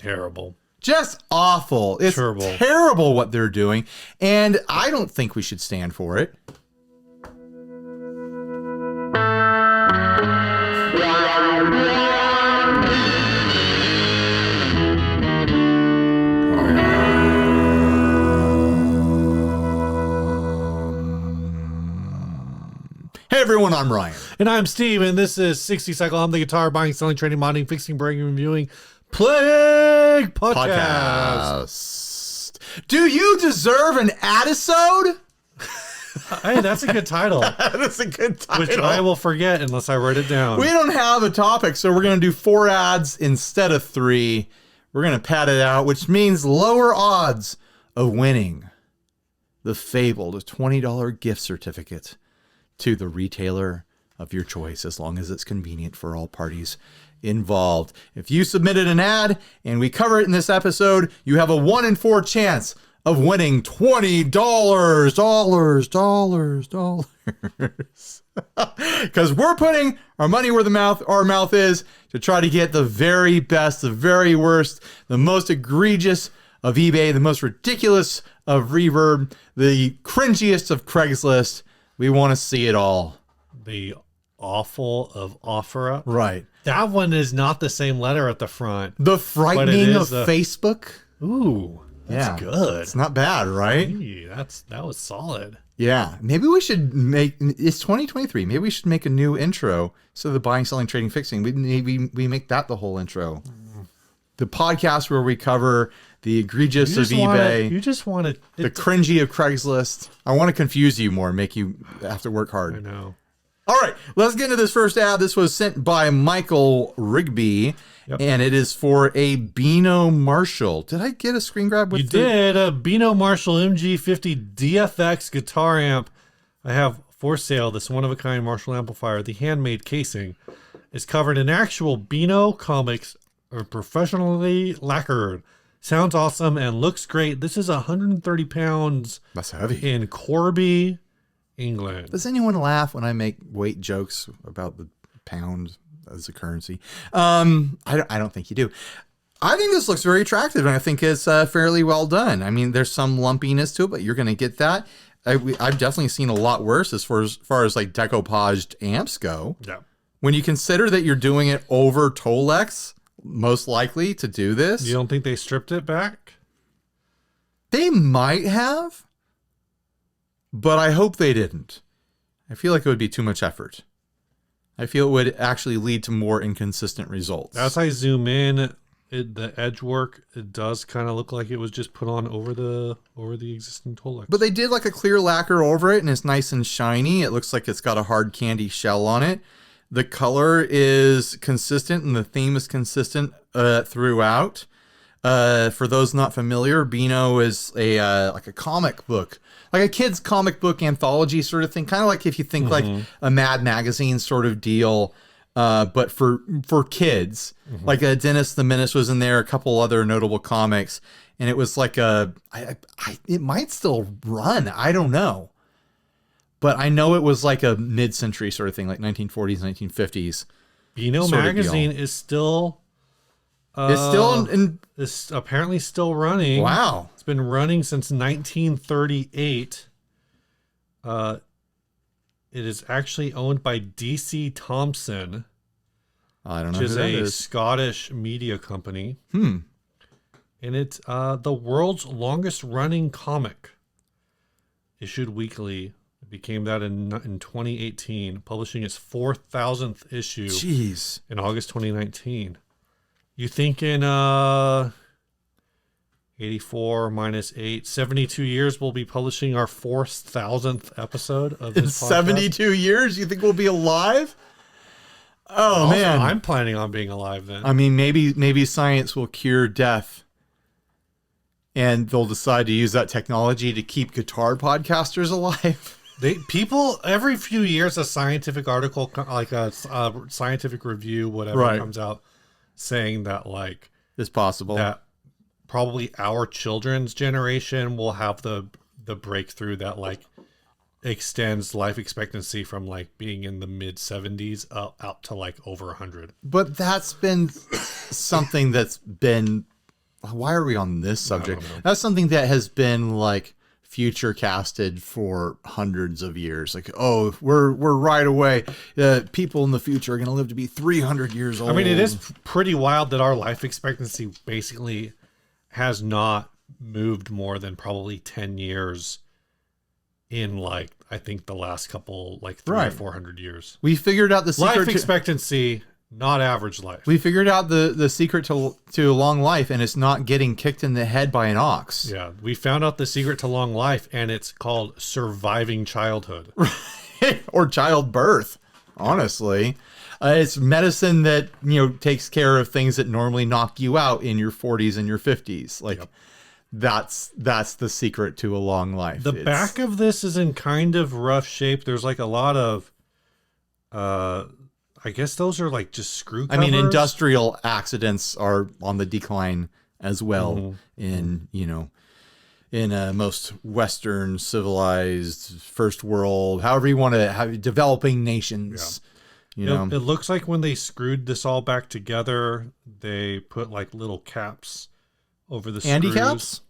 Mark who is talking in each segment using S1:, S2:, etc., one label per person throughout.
S1: Terrible.
S2: Just awful. It's terrible what they're doing. And I don't think we should stand for it. Hey everyone, I'm Ryan.
S1: And I'm Steve, and this is 60 Cycle. I'm the guitar buying, selling, trading, modding, fixing, breaking, reviewing Plague Podcast.
S2: Do you deserve an Adisode?
S1: Hey, that's a good title.
S2: That's a good title.
S1: Which I will forget unless I write it down.
S2: We don't have a topic, so we're going to do 4 ads instead of 3. We're going to pad it out, which means lower odds of winning the fabled $20 gift certificate to the retailer of your choice, as long as it's convenient for all parties involved. If you submitted an ad and we cover it in this episode, you have a 1 in 4 chance of winning $20. Because we're putting our money where our mouth is to try to get the very best, the very worst, the most egregious of eBay, the most ridiculous of Reverb, the cringiest of Craigslist. We want to see it all.
S1: The awful of OfferUp.
S2: Right.
S1: That one is not the same letter at the front.
S2: The frightening of Facebook.
S1: Ooh, that's good.
S2: It's not bad, right?
S1: Hey, that was solid.
S2: Yeah. Maybe we should it's 2023. Maybe we should make a new intro. So the buying, selling, trading, fixing. Maybe we make that the whole intro. The podcast where we cover the egregious of eBay.
S1: You just want to...
S2: The cringy of Craigslist. I want to confuse you more, make you have to work hard.
S1: I know.
S2: All right, let's get into this first ad. This was sent by Michael Rigby, and it is for a Beano Marshall. Did I get a screen grab with
S1: You did. A Beano Marshall MG50 DFX guitar amp. I have for sale this one-of-a-kind Marshall amplifier. The handmade casing is covered in actual Beano comics, or professionally lacquered. Sounds awesome and looks great. This is 130 pounds.
S2: That's heavy.
S1: In Corby, England.
S2: Does anyone laugh when I make weight jokes about the pound as a currency? I don't think you do. I think this looks very attractive, and I think it's fairly well done. I mean, there's some lumpiness to it, but you're going to get that. I've definitely seen a lot worse as far as like decoupaged amps go.
S1: Yeah. When
S2: you consider that you're doing it over Tolex, most likely to do this.
S1: You don't think they stripped it back?
S2: They might have, but I hope they didn't. I feel like it would be too much effort. I feel it would actually lead to more inconsistent results.
S1: As I zoom in, the edge work, it does kind of look like it was just put on over the existing Tolex.
S2: But they did like a clear lacquer over it, and it's nice and shiny. It looks like it's got a hard candy shell on it. The color is consistent and the theme is consistent throughout. For those not familiar, Beano is like a comic book, like a kid's comic book anthology sort of thing. Kind of like if you think like a Mad Magazine sort of deal, but for kids. Like Dennis the Menace was in there, a couple other notable comics, and it was like it might still run. I don't know. But I know it was like a mid-century sort of thing, like 1940s, 1950s.
S1: Beano magazine is still... It's apparently still running.
S2: Wow.
S1: It's been running since 1938. It is actually owned by DC Thomson.
S2: I don't know
S1: which
S2: who that
S1: is a
S2: is.
S1: Scottish media company.
S2: And
S1: it's the world's longest running comic. Issued weekly. It became that in 2018, publishing its 4,000th issue.
S2: Jeez.
S1: In August 2019. You think in 84 minus 8, 72 years we'll be publishing our 4,000th episode of this podcast?
S2: 72 years? You think we'll be alive? Oh,
S1: also,
S2: man.
S1: I'm planning on being alive then.
S2: I mean, maybe science will cure death. And they'll decide to use that technology to keep guitar podcasters alive.
S1: People every few years, a scientific article, like a scientific review, whatever comes out, saying that like
S2: it's possible
S1: that probably our children's generation will have the breakthrough that like extends life expectancy from like being in the mid 70s out to like over 100.
S2: But that's been something that's been why are we on this subject?
S1: don't know.
S2: That's something that has been like future casted for hundreds of years. Like, oh, we're right away. People in the future are going to live to be 300 years old.
S1: I mean, it is pretty wild that our life expectancy basically has not moved more than probably 10 years in like, I think the last couple, like 300 or 400 years.
S2: We figured out the secret
S1: Life expectancy, not average life.
S2: We figured out the secret to a long life, and it's not getting kicked in the head by an ox.
S1: Yeah, we found out the secret to long life, and it's called surviving childhood.
S2: Or childbirth, honestly. It's medicine that, takes care of things that normally knock you out in your 40s and your 50s. Like, that's the secret to a long life.
S1: The back of this is in kind of rough shape. There's like a lot of, I guess those are like just screw covers.
S2: I mean, industrial accidents are on the decline as well in most Western civilized first world, however you want to have developing nations. Yeah.
S1: It looks like when they screwed this all back together, they put like little caps over the
S2: Andy
S1: screws.
S2: caps?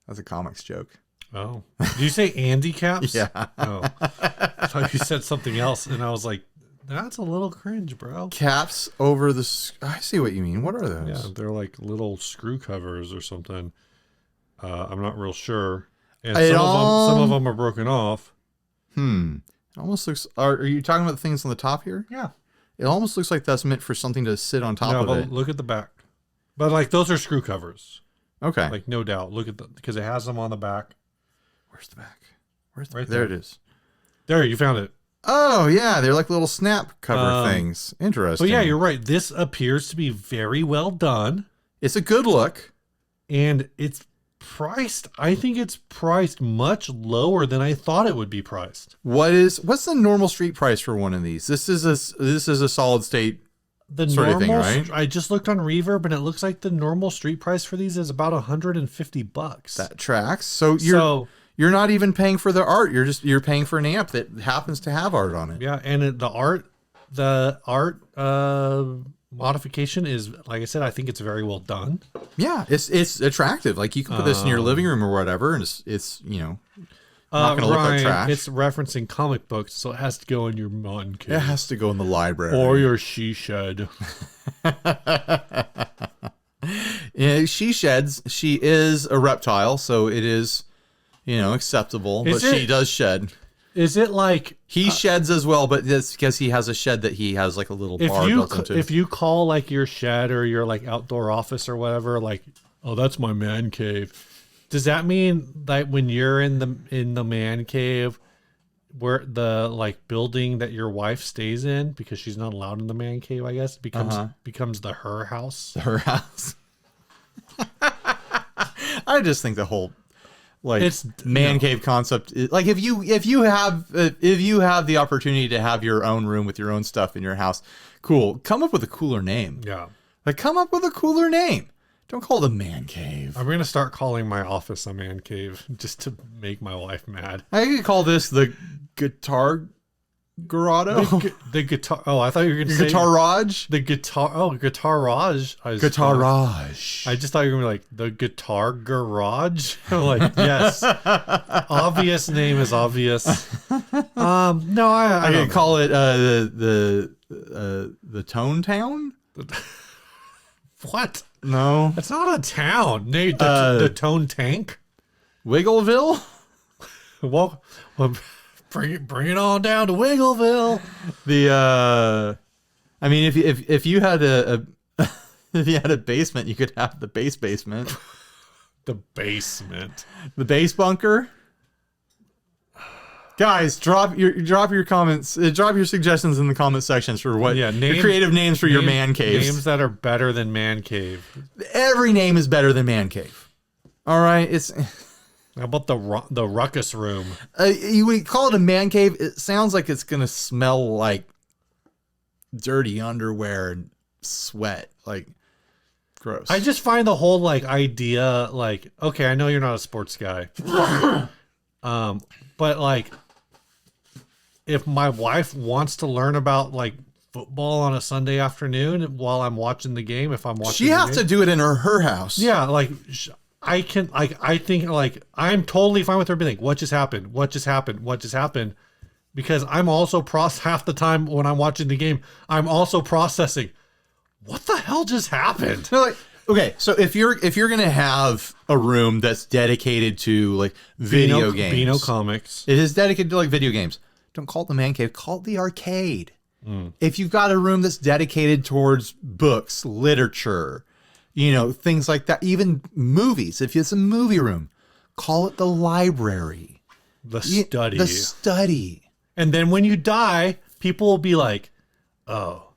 S2: That's a comics joke.
S1: Oh. Did you say Andy caps?
S2: Yeah.
S1: Oh. I thought you said something else, and I was like, that's a little cringe, bro.
S2: Caps over the... I see what you mean. What are those?
S1: Yeah, they're like little screw covers or something. I'm not real sure. And some of them are broken off.
S2: It almost looks... Are you talking about the things on the top here?
S1: Yeah.
S2: It almost looks like that's meant for something to sit on top of it.
S1: Look at the back. But like those are screw covers.
S2: Okay.
S1: Like no doubt. Look at because it has them on the back.
S2: Where's the back? Where's the
S1: right
S2: there?
S1: there
S2: It is.
S1: There, you found it.
S2: Oh yeah, they're like little snap cover things. Interesting.
S1: But yeah, you're right. This appears to be very well done.
S2: It's a good look.
S1: And it's priced. I think it's priced much lower than I thought it would be priced.
S2: What's the normal street price for one of these? This is a solid state
S1: The
S2: sort of
S1: normal,
S2: thing, right?
S1: I just looked on Reverb and it looks like the normal street price for these is about $150.
S2: That tracks. So you're not even paying for the art. You're paying for an amp that happens to have art on it.
S1: Yeah, and the art modification is, like I said, I think it's very well done.
S2: Yeah, it's attractive. Like you can put this in your living room or whatever, and it's not going to look like trash.
S1: It's referencing comic books, so it has to go in your man cave.
S2: It has to go in the library
S1: or your she shed.
S2: Yeah, she sheds. She is a reptile, so it is, acceptable. But she does shed.
S1: Is it like
S2: he sheds as well? But that's because he has a shed that he has like a little bar built into.
S1: If you call like your shed or your like outdoor office or whatever, like, oh, that's my man cave. Does that mean that when you're in the man cave, where the like building that your wife stays in, because she's not allowed in the man cave, I guess, becomes the her house?
S2: Her house. I just think the whole man cave concept is, like if you have the opportunity to have your own room with your own stuff in your house, cool. Come up with a cooler name.
S1: Yeah.
S2: Like come up with a cooler name. Don't call it a man cave.
S1: I'm going to start calling my office a man cave just to make my wife mad.
S2: I could call this the guitar grotto.
S1: The guitar. Oh, I thought you were going to say
S2: guitarage.
S1: The guitar. Oh, guitarage.
S2: Guitarage.
S1: I just thought you were going to be like the guitar garage. Like, yes. Obvious name is obvious. No, I
S2: could call it the Tone Town.
S1: What?
S2: No,
S1: it's not a town. The Tone Tank.
S2: Wiggleville.
S1: Well, bring it on down to Wiggleville.
S2: I mean, if you had if you had a basement, you could have the basement.
S1: The basement.
S2: The base bunker. Guys, drop your comments. Drop your suggestions in the comment sections for what your creative names for your man caves.
S1: Names that are better than man cave.
S2: Every name is better than man cave. All right, it's.
S1: How about the ruckus room?
S2: You call it a man cave. It sounds like it's gonna smell like dirty underwear and sweat. Like gross.
S1: I just find the whole like idea like, okay, I know you're not a sports guy, but like, if my wife wants to learn about like football on a Sunday afternoon while I'm watching the game. If I'm watching,
S2: She has to do it in her house.
S1: Yeah, like I can, like I think, like I'm totally fine with her being like, "What just happened? What just happened? What just happened?" Because I'm also half the time when I'm watching the game, I'm also processing, what the hell just happened?
S2: No, like, okay, so if you're gonna have a room that's dedicated to like video games,
S1: Beano Comics,
S2: it is dedicated to like video games. Don't call it the man cave. Call it the arcade. If you've got a room that's dedicated towards books, literature, things like that, even movies. If it's a movie room, call it the library,
S1: the study,
S2: the study.
S1: And then when you die, people will be like, "Oh,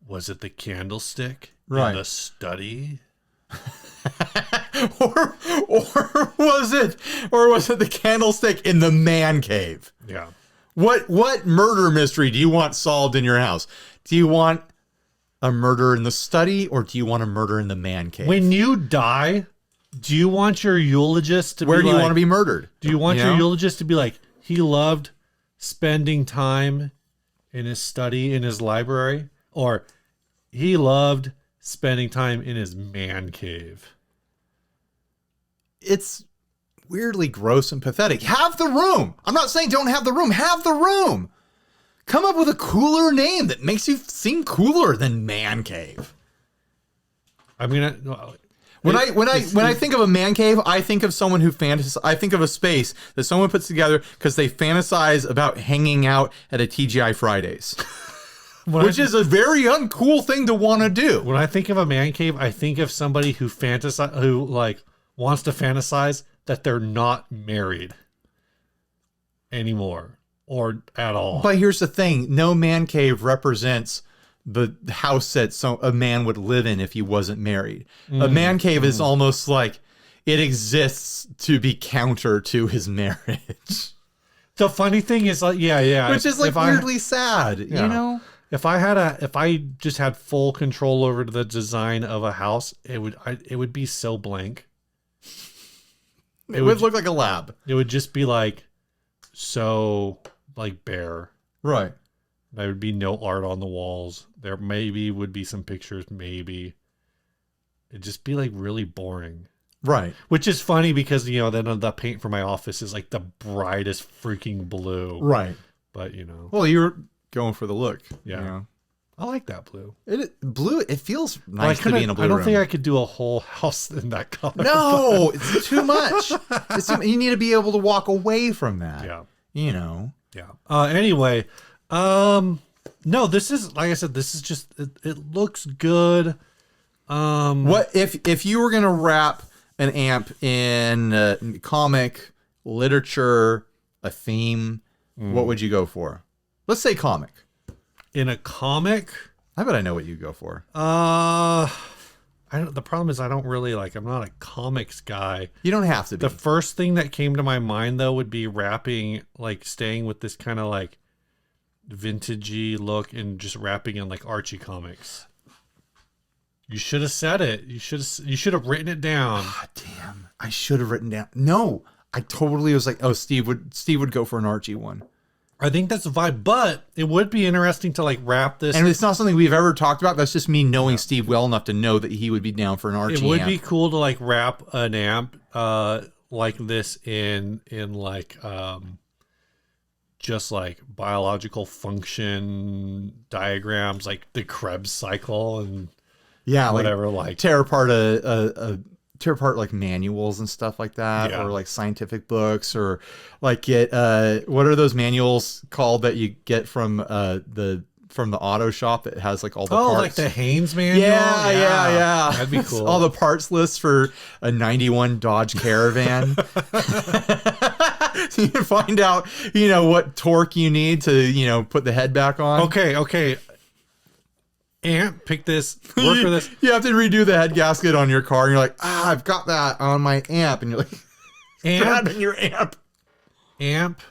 S1: was it the candlestick in the study?"
S2: or was it the candlestick in the man cave?
S1: Yeah.
S2: What murder mystery do you want solved in your house? Do you want a murder in the study, or do you want a murder in the man cave?
S1: When you die, do you want your eulogist to
S2: Where
S1: be
S2: do you
S1: like,
S2: want to be murdered?
S1: Do you want your eulogist to be like, he loved spending time in his study, in his library, or he loved spending time in his man cave?
S2: It's weirdly gross and pathetic. Have the room. I'm not saying don't have the room. Have the room. Come up with a cooler name that makes you seem cooler than man cave.
S1: I mean,
S2: when I think of a man cave, I think of someone who I think of a space that someone puts together because they fantasize about hanging out at a TGI Fridays, which is a very uncool thing to want to do.
S1: When I think of a man cave, I think of somebody who wants to fantasize that they're not married anymore or at all.
S2: But here's the thing: no man cave represents the house that a man would live in if he wasn't married. A man cave is almost like it exists to be counter to his marriage.
S1: The funny thing is, like,
S2: which is like weirdly sad,
S1: If I just had full control over the design of a house, it would be so blank.
S2: It would look like a lab.
S1: It would just be like so like bare.
S2: Right.
S1: There would be no art on the walls. There maybe would be some pictures, maybe. It'd just be like really boring.
S2: Right.
S1: Which is funny because, then the paint for my office is like the brightest freaking blue.
S2: Right.
S1: But,
S2: Well, you're going for the look.
S1: Yeah. I like that blue.
S2: Blue, it feels nice to be in a blue
S1: I don't
S2: room.
S1: think I could do a whole house in that color.
S2: No, it's too much. You need to be able to walk away from that.
S1: Yeah.
S2: Yeah.
S1: Anyway, no, this is, like I said, this is just, it looks good.
S2: What if you were going to wrap an amp in comic, literature, a theme, what would you go for? Let's say comic.
S1: In a comic?
S2: I bet I know what you'd go for.
S1: The problem is I don't really I'm not a comics guy.
S2: You don't have to be.
S1: The first thing that came to my mind though would be staying with this kind of vintagey look and just wrapping in Archie comics. You should have said it. You should have written it down.
S2: Ah, damn. I should have written down. No, I totally was like, oh, Steve would go for an Archie one.
S1: I think that's the vibe, but it would be interesting to wrap this.
S2: And it's not something we've ever talked about. That's just me knowing Steve well enough to know that he would be down for an Archie.
S1: It would
S2: amp.
S1: be cool to wrap an amp like this in just biological function diagrams, like the Krebs cycle and whatever.
S2: Tear apart manuals and stuff like that, or scientific books, or get what are those manuals called that you get from the auto shop that has all the parts?
S1: Like the Haynes manual.
S2: Yeah.
S1: That'd be cool.
S2: All the parts lists for a '91 Dodge Caravan. So you can find out what torque you need to put the head back on.
S1: Okay. Amp, pick this, work for this.
S2: You have to redo the head gasket on your car, and you're like, I've got that on my amp, and you're like, grabbing your
S1: amp,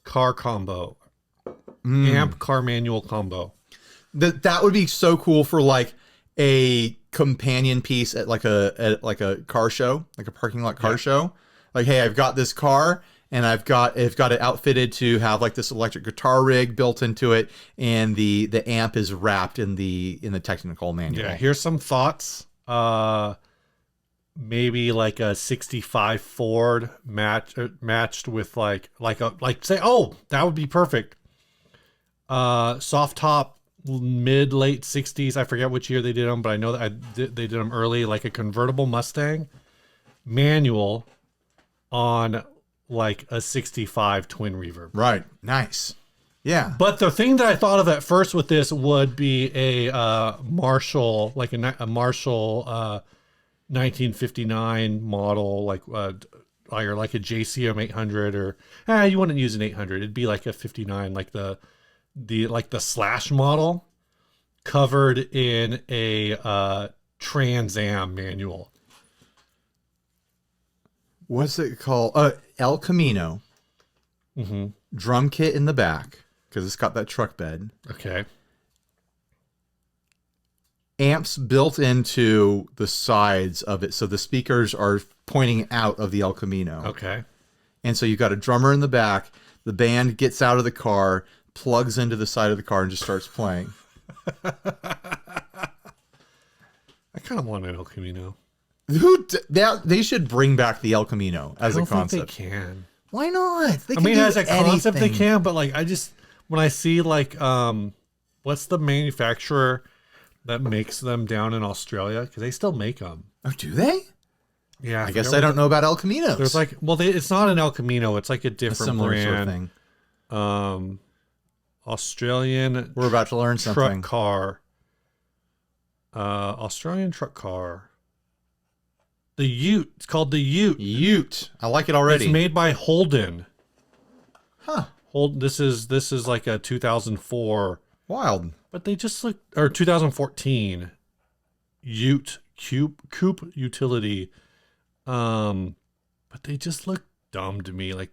S1: car combo, amp, car manual combo.
S2: That would be so cool for a companion piece at a car show, a parking lot car show. Hey, I've got this car, and I've got it outfitted to have like this electric guitar rig built into it, and the amp is wrapped in the technical manual.
S1: Yeah, here's some thoughts. Maybe like a 65 Ford matched with like say, oh, that would be perfect. Soft top, mid late 60s. I forget which year they did them, but I know that they did them early, like a convertible Mustang manual on like a 65 twin reverb.
S2: Right. Nice. Yeah.
S1: But the thing that I thought of at first with this would be a Marshall, like a Marshall 1959 model, like a JCM 800, or you wouldn't use an 800. It'd be like a 59, like the Slash model, covered in a Trans Am manual.
S2: What's it called? El Camino.
S1: Mm-hmm.
S2: Drum kit in the back because it's got that truck bed.
S1: Okay.
S2: Amps built into the sides of it, so the speakers are pointing out of the El Camino.
S1: Okay.
S2: And so you've got a drummer in the back. The band gets out of the car, plugs into the side of the car, and just starts playing.
S1: I kind of want an El Camino.
S2: They should bring back the El Camino as a concept.
S1: Think they can.
S2: Why not? They
S1: I mean, as a concept, they can, but like, when I see like, what's the manufacturer that makes them down in Australia? Because they still make them.
S2: Oh, do they?
S1: Yeah.
S2: I guess I don't know about El Caminos.
S1: There's like, well, it's not an El Camino. It's like a different brand.
S2: Sort of thing.
S1: Australian.
S2: We're about to learn something.
S1: Truck car. Australian truck car. The Ute. It's called the Ute.
S2: Ute. I like it already.
S1: It's made by Holden.
S2: Huh.
S1: This is like a 2004.
S2: Wild.
S1: But they just look, or 2014 Ute coupe utility. But they just look dumb to me. Like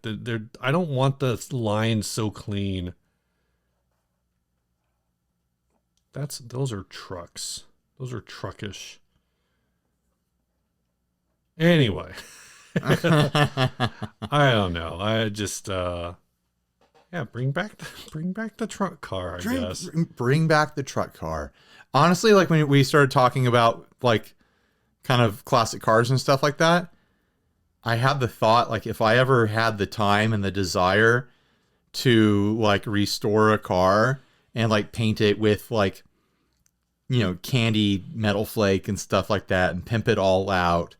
S1: I don't want the lines so clean. Those are trucks. Those are truckish. Anyway, I don't know. I just, bring back the truck car, I guess.
S2: Bring back the truck car. Honestly, like when we started talking about like kind of classic cars and stuff like that, I had the thought, like, if I ever had the time and the desire to like restore a car and like paint it with like, candy metal flake and stuff like that and pimp it all out.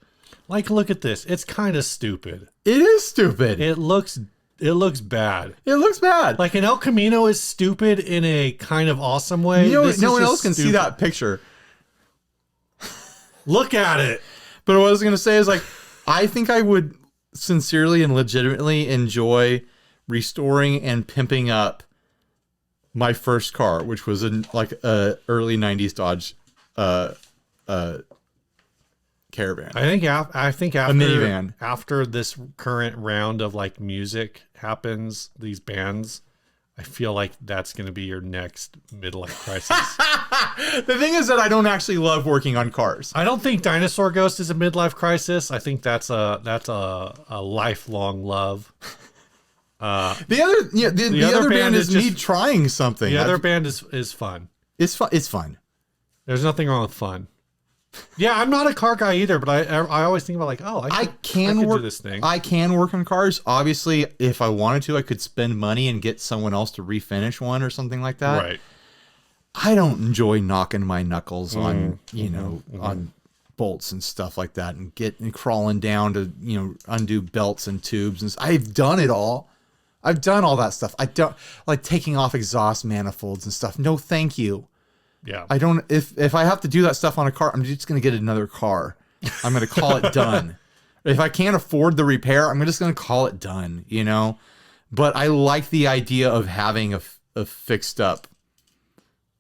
S1: Like, look at this. It's kind of stupid.
S2: It is stupid.
S1: It looks bad.
S2: It looks bad.
S1: Like, an El Camino is stupid in a kind of awesome way.
S2: No one else can see that picture.
S1: Look at it.
S2: But what I was going to say is, like, I think I would sincerely and legitimately enjoy restoring and pimping up my first car, which was like a early 90s Dodge Caravan.
S1: I think after
S2: a minivan.
S1: After this current round of like music happens, these bands, I feel like that's going to be your next midlife crisis.
S2: The thing is that I don't actually love working on cars.
S1: I don't think Dinosaur Ghost is a midlife crisis. I think that's a lifelong love.
S2: The other band is me trying something.
S1: The other band is fun.
S2: It's fun. It's fun.
S1: There's nothing wrong with fun. Yeah, I'm not a car guy either, but I always think about like, I can
S2: work
S1: do this thing.
S2: I can work on cars. Obviously, if I wanted to, I could spend money and get someone else to refinish one or something like that.
S1: Right.
S2: I don't enjoy knocking my knuckles on on bolts and stuff like that, and crawling down to undo belts and tubes. And I've done it all. I've done all that stuff. I don't like taking off exhaust manifolds and stuff. No, thank you.
S1: Yeah.
S2: I don't. If I have to do that stuff on a car, I'm just gonna get another car. I'm gonna call it done. If I can't afford the repair, I'm just gonna call it done. But I like the idea of having a fixed up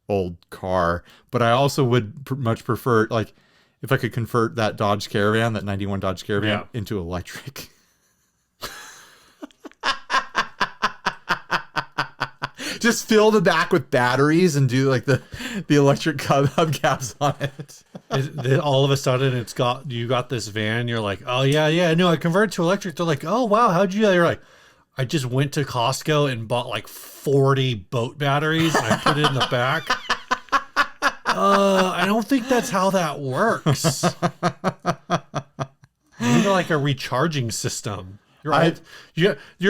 S2: old car. But I also would much prefer, like, if I could convert that Dodge Caravan, that 91 Dodge Caravan, into electric. Just fill the back with batteries and do like the electric hubcaps on it.
S1: All of a sudden, you got this van. You're like, oh yeah, no, I converted to electric. They're like, oh wow, how'd you? You're like, I just went to Costco and bought like 40 boat batteries and I put it in the back. I don't think that's how that works. You need like a recharging system. You're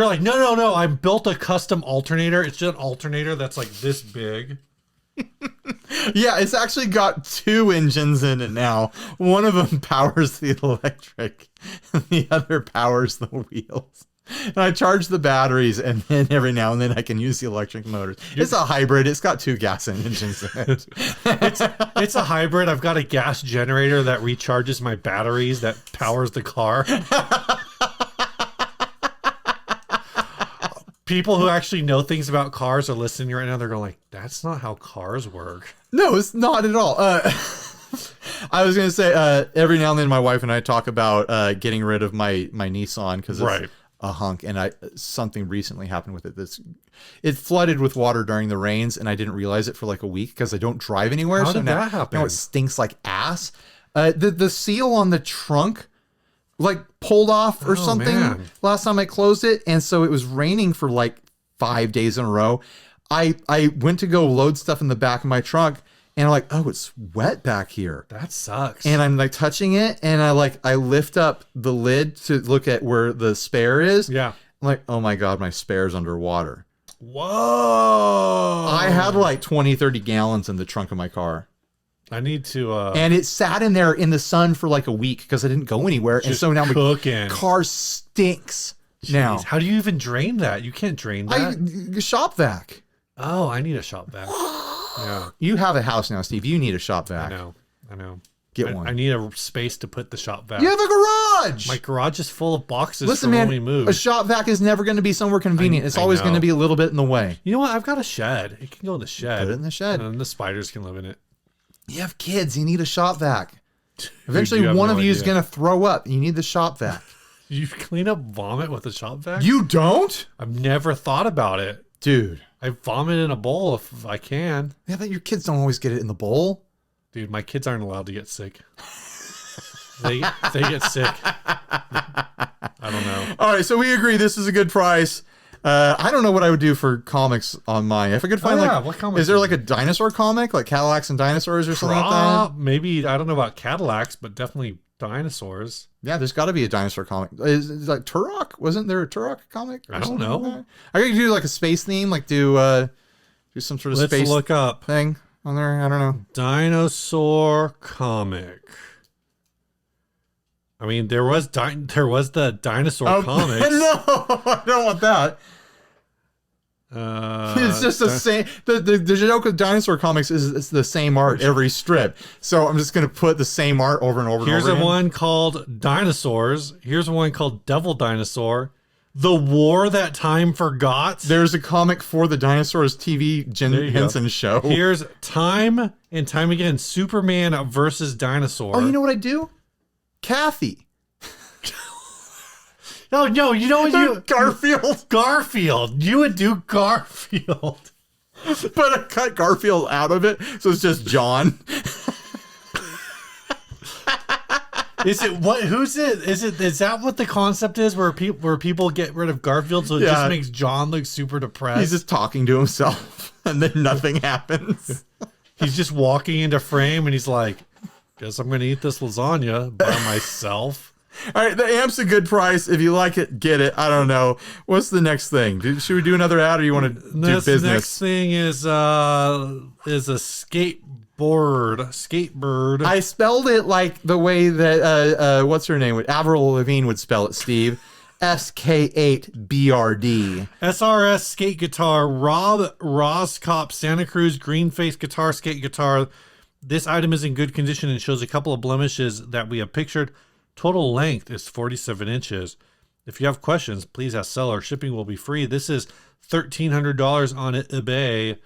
S1: like, no. I built a custom alternator. It's just an alternator that's like this big.
S2: Yeah, it's actually got 2 engines in it now. One of them powers the electric, and the other powers the wheels. And I charge the batteries, and then every now and then I can use the electric motors. It's a hybrid. It's got 2 gas engines in it.
S1: It's a hybrid. I've got a gas generator that recharges my batteries that powers the car. People who actually know things about cars are listening right now. They're going like, that's not how cars work.
S2: No, it's not at all. I was going to say, every now and then my wife and I talk about getting rid of my Nissan because it's a hunk. And something recently happened with it. It flooded with water during the rains, and I didn't realize it for like a week because I don't drive anywhere.
S1: How did that happen?
S2: Now it stinks like ass. The seal on the trunk like pulled off or something last time I closed it, and so it was raining for like 5 days in a row. I went to go load stuff in the back of my trunk, and I'm like, oh, it's wet back here.
S1: That sucks.
S2: And I'm like touching it, and I lift up the lid to look at where the spare is.
S1: Yeah.
S2: I'm like, oh my God, my spare's underwater.
S1: Whoa.
S2: I had like 20, 30 gallons in the trunk of my car.
S1: I need to
S2: and it sat in there in the sun for like a week because I didn't go anywhere. And so now my car stinks.
S1: Jeez,
S2: now.
S1: How do you even drain that? You can't drain that.
S2: Shop vac.
S1: Oh, I need a shop vac. Yeah.
S2: You have a house now, Steve. You need a shop vac.
S1: I know.
S2: Get one.
S1: I need a space to put the shop vac.
S2: You have a garage.
S1: My garage is full of boxes.
S2: Listen,
S1: from
S2: man,
S1: when we moved.
S2: a shop vac is never going to be somewhere convenient. It's always going to be a little bit in the way.
S1: You know what? I've got a shed. It can go in the shed.
S2: Put it in the shed.
S1: And the spiders can live in it.
S2: You have kids. You need a shop vac. Eventually, one of you is going to throw up. You need the shop vac.
S1: You clean up vomit with a shop vac?
S2: You don't?
S1: I've never thought about it.
S2: Dude.
S1: I vomit in a bowl if I can.
S2: Yeah, but your kids don't always get it in the bowl.
S1: Dude, my kids aren't allowed to get sick. They get sick. I don't know.
S2: All right, so we agree this is a good price. I don't know what I would do for comics on mine. If I could find
S1: what comics
S2: is there like a dinosaur comic, like Cadillacs and dinosaurs or something like that?
S1: Maybe, I don't know about Cadillacs, but definitely dinosaurs.
S2: Yeah, there's got to be a dinosaur comic. Is like Turok? Wasn't there a Turok comic?
S1: I don't know.
S2: Like I could do like a space theme, like do some sort of
S1: Let's
S2: space
S1: look up
S2: thing on there. I don't know.
S1: Dinosaur comic. I mean, there was the dinosaur comics.
S2: No, I don't want that. It's just the same. The joke with dinosaur comics is it's the same art every strip. So I'm just gonna put the same art over and over.
S1: Here's
S2: and over
S1: one called Dinosaurs. Here's one called Devil Dinosaur. The War That Time Forgot.
S2: There's a comic for the Dinosaurs TV Jim Henson show.
S1: Here's Time and Time Again, Superman versus Dinosaur.
S2: Oh, you know what I do? Kathy.
S1: No, you know what you...
S2: Garfield.
S1: Garfield. You would do Garfield.
S2: But I cut Garfield out of it, so it's just John.
S1: Is it what? Who's it? Is that what the concept is? Where people get rid of Garfield, so it just makes John look super depressed.
S2: He's just talking to himself, and then nothing happens.
S1: He's just walking into frame, and he's like, "Guess I'm gonna eat this lasagna by myself."
S2: All right, the amp's a good price. If you like it, get it. I don't know. What's the next thing? Should we do another ad, or you want to do business?
S1: Next thing is a skateboard.
S2: I spelled it like the way that what's her name? Avril Lavigne would spell it, Steve. SK8 BRD.
S1: SRS skate guitar. Rob Roskop Santa Cruz green face guitar skate guitar. This item is in good condition and shows a couple of blemishes that we have pictured. Total length is 47 inches. If you have questions, please ask seller. Shipping will be free. This is $1,300 on eBay.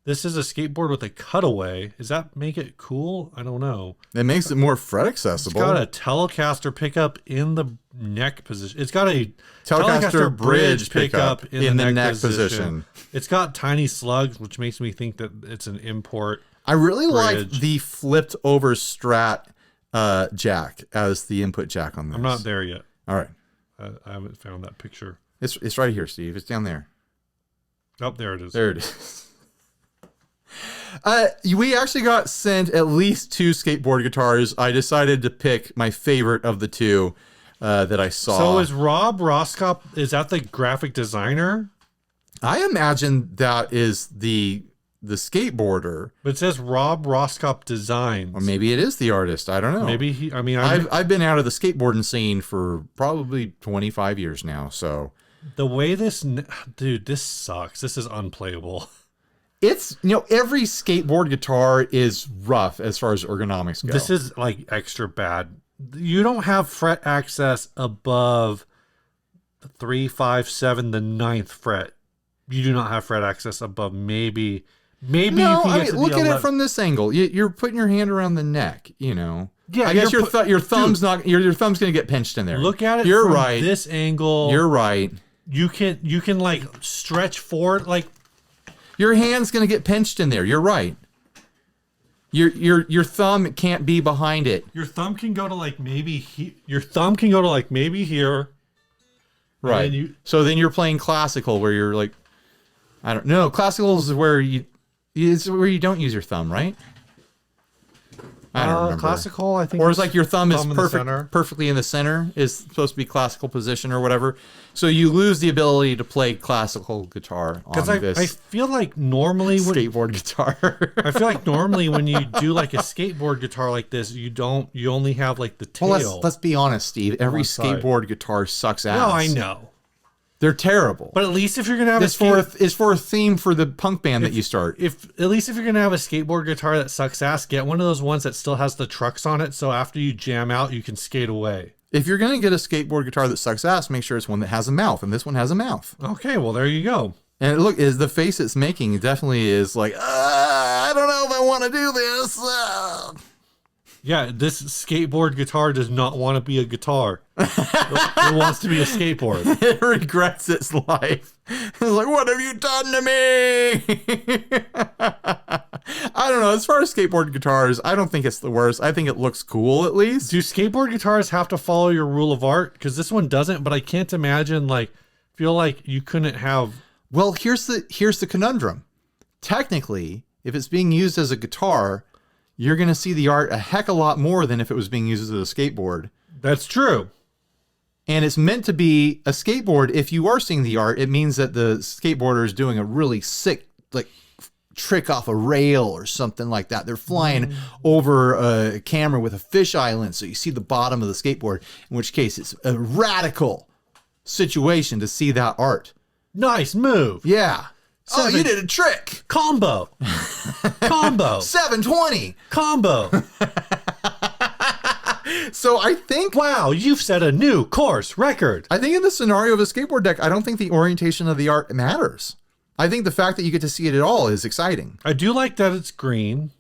S1: This is a skateboard with a cutaway. Does that make it cool? I don't know.
S2: It makes it more fret accessible.
S1: It's got a Telecaster pickup in the neck position. It's got a
S2: Telecaster bridge pickup in the neck position.
S1: It's got tiny slugs, which makes me think that it's an import.
S2: I really like
S1: bridge.
S2: the flipped over Strat jack as the input jack on this.
S1: I'm not there yet.
S2: All right.
S1: I haven't found that picture.
S2: It's right here, Steve. It's down there.
S1: Oh, there it is.
S2: There it is. We actually got sent at least 2 skateboard guitars. I decided to pick my favorite of the 2 that I saw.
S1: So is Rob Roskop, is that the graphic designer?
S2: I imagine that is the skateboarder.
S1: But it says Rob Roskop Designs.
S2: Or maybe it is the artist. I don't know.
S1: Maybe he, I mean,
S2: I've been out of the skateboarding scene for probably 25 years now, so.
S1: The way dude, this sucks. This is unplayable.
S2: It's, every skateboard guitar is rough as far as ergonomics go.
S1: This is like extra bad. You don't have fret access above 3, 5, 7, the 9th fret. You do not have fret access above maybe
S2: no,
S1: you can get to
S2: look
S1: the
S2: at
S1: 11.
S2: it from this angle. You're putting your hand around the neck, Yeah, I guess your thumb's not your thumb's gonna get pinched in there.
S1: Look at it.
S2: You're
S1: from
S2: right.
S1: This angle.
S2: You're right.
S1: You can like stretch forward, like
S2: your hand's gonna get pinched in there. You're right. Your thumb can't be behind it.
S1: Your thumb can go to like maybe your thumb can go to like maybe here.
S2: Right. So then you're playing classical where you're like, I don't know. Classical is where it's where you don't use your thumb, right? I don't remember.
S1: Classical, I think.
S2: Or it's like your thumb is
S1: perfect,
S2: perfectly in the center, is supposed to be classical position or whatever. So you lose the ability to play classical guitar on this.
S1: I feel like normally
S2: skateboard guitar.
S1: I feel like normally when you do like a skateboard guitar like this, you only have like the tail.
S2: Well, let's be honest, Steve. Every skateboard guitar sucks ass.
S1: No, I know.
S2: They're terrible.
S1: But at least if you're gonna have
S2: it's for a theme for the punk band that you start.
S1: At least if you're gonna have a skateboard guitar that sucks ass, get one of those ones that still has the trucks on it, so after you jam out, you can skate away.
S2: If you're gonna get a skateboard guitar that sucks ass, make sure it's one that has a mouth, and this one has a mouth.
S1: Okay, well there you go.
S2: And look, is the face it's making definitely is like, I don't know if I want to do this.
S1: Yeah, this skateboard guitar does not want to be a guitar. It wants to be a skateboard.
S2: It regrets its life. It's like, what have you done to me? I don't know. As far as skateboard guitars, I don't think it's the worst. I think it looks cool at least.
S1: Do skateboard guitars have to follow your rule of art? Because this one doesn't, but I can't imagine, feel like you couldn't have...
S2: Well, here's the conundrum. Technically, if it's being used as a guitar, you're going to see the art a heck of a lot more than if it was being used as a skateboard.
S1: That's true.
S2: And it's meant to be a skateboard. If you are seeing the art, it means that the skateboarder is doing a really sick, trick off a rail or something like that. They're flying over a camera with a fisheye lens, so you see the bottom of the skateboard, in which case it's a radical situation to see that art.
S1: Nice move.
S2: Yeah. Oh, you did a trick.
S1: Combo. Combo.
S2: 720.
S1: Combo.
S2: So I think...
S1: Wow, you've set a new course record.
S2: I think in the scenario of a skateboard deck, I don't think the orientation of the art matters. I think the fact that you get to see it at all is exciting.
S1: I do like that it's green.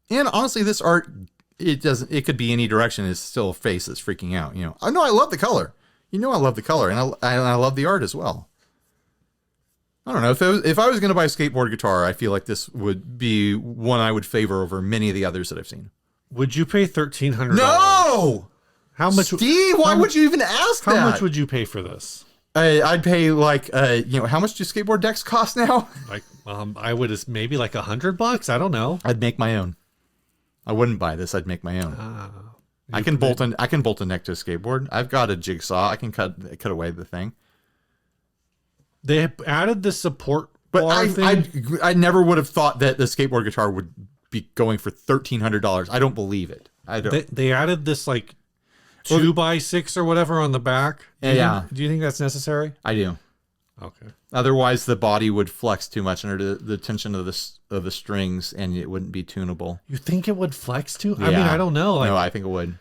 S2: And honestly, this art, it could be any direction. It's still a face that's freaking out. I know I love the color. I love the color, and I love the art as well. I don't know. If I was going to buy a skateboard guitar, I feel like this would be one I would favor over many of the others that I've seen.
S1: Would you pay $1,300?
S2: No!
S1: How much?
S2: Steve, why would you even ask that?
S1: How much would you pay for this?
S2: I'd pay how much do skateboard decks cost now?
S1: I would maybe $100. I don't know.
S2: I'd make my own. I wouldn't buy this. I'd make my own. I can bolt a neck to a skateboard. I've got a jigsaw. I can cut away the thing.
S1: They added the support
S2: but
S1: bar thing.
S2: I never would have thought that the skateboard guitar would be going for $1,300. I don't believe it. I don't.
S1: They added this 2x6 or whatever on the back.
S2: Yeah.
S1: Do you think that's necessary?
S2: I do.
S1: Okay.
S2: Otherwise, the body would flex too much under the tension of the strings, and it wouldn't be tunable.
S1: You think it would flex too?
S2: Yeah.
S1: I mean, I don't know.
S2: No, I think it would.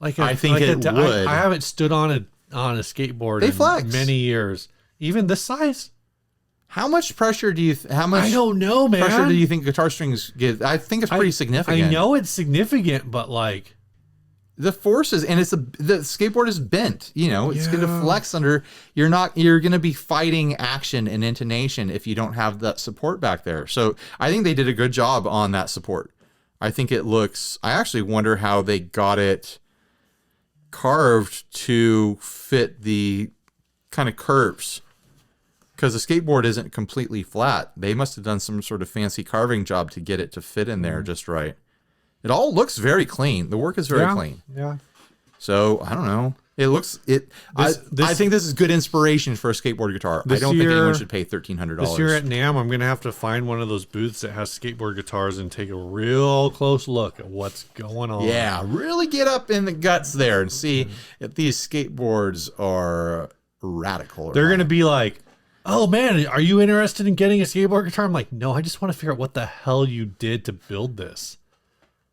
S1: I think it would. I haven't stood on a skateboard in many years. Even this size.
S2: How much pressure do you? I
S1: don't know, man.
S2: Pressure do you think guitar strings get? I think it's pretty significant.
S1: I know it's significant, but
S2: the forces, and the skateboard is bent. It's going to flex under. You're going to be fighting action and intonation if you don't have that support back there. So I think they did a good job on that support. I think it looks. I actually wonder how they got it carved to fit the kind of curves. Because the skateboard isn't completely flat. They must have done some sort of fancy carving job to get it to fit in there just right. It all looks very clean. The work is very clean.
S1: Yeah.
S2: So I don't know. It looks I think this is good inspiration for a skateboard guitar. I don't think anyone should pay $1,300.
S1: This year at NAMM, I'm gonna have to find one of those booths that has skateboard guitars and take a real close look at what's going on.
S2: Yeah, really get up in the guts there and see if these skateboards are radical.
S1: They're gonna be like, "Oh man, are you interested in getting a skateboard guitar?" I'm like, "No, I just want to figure out what the hell you did to build this,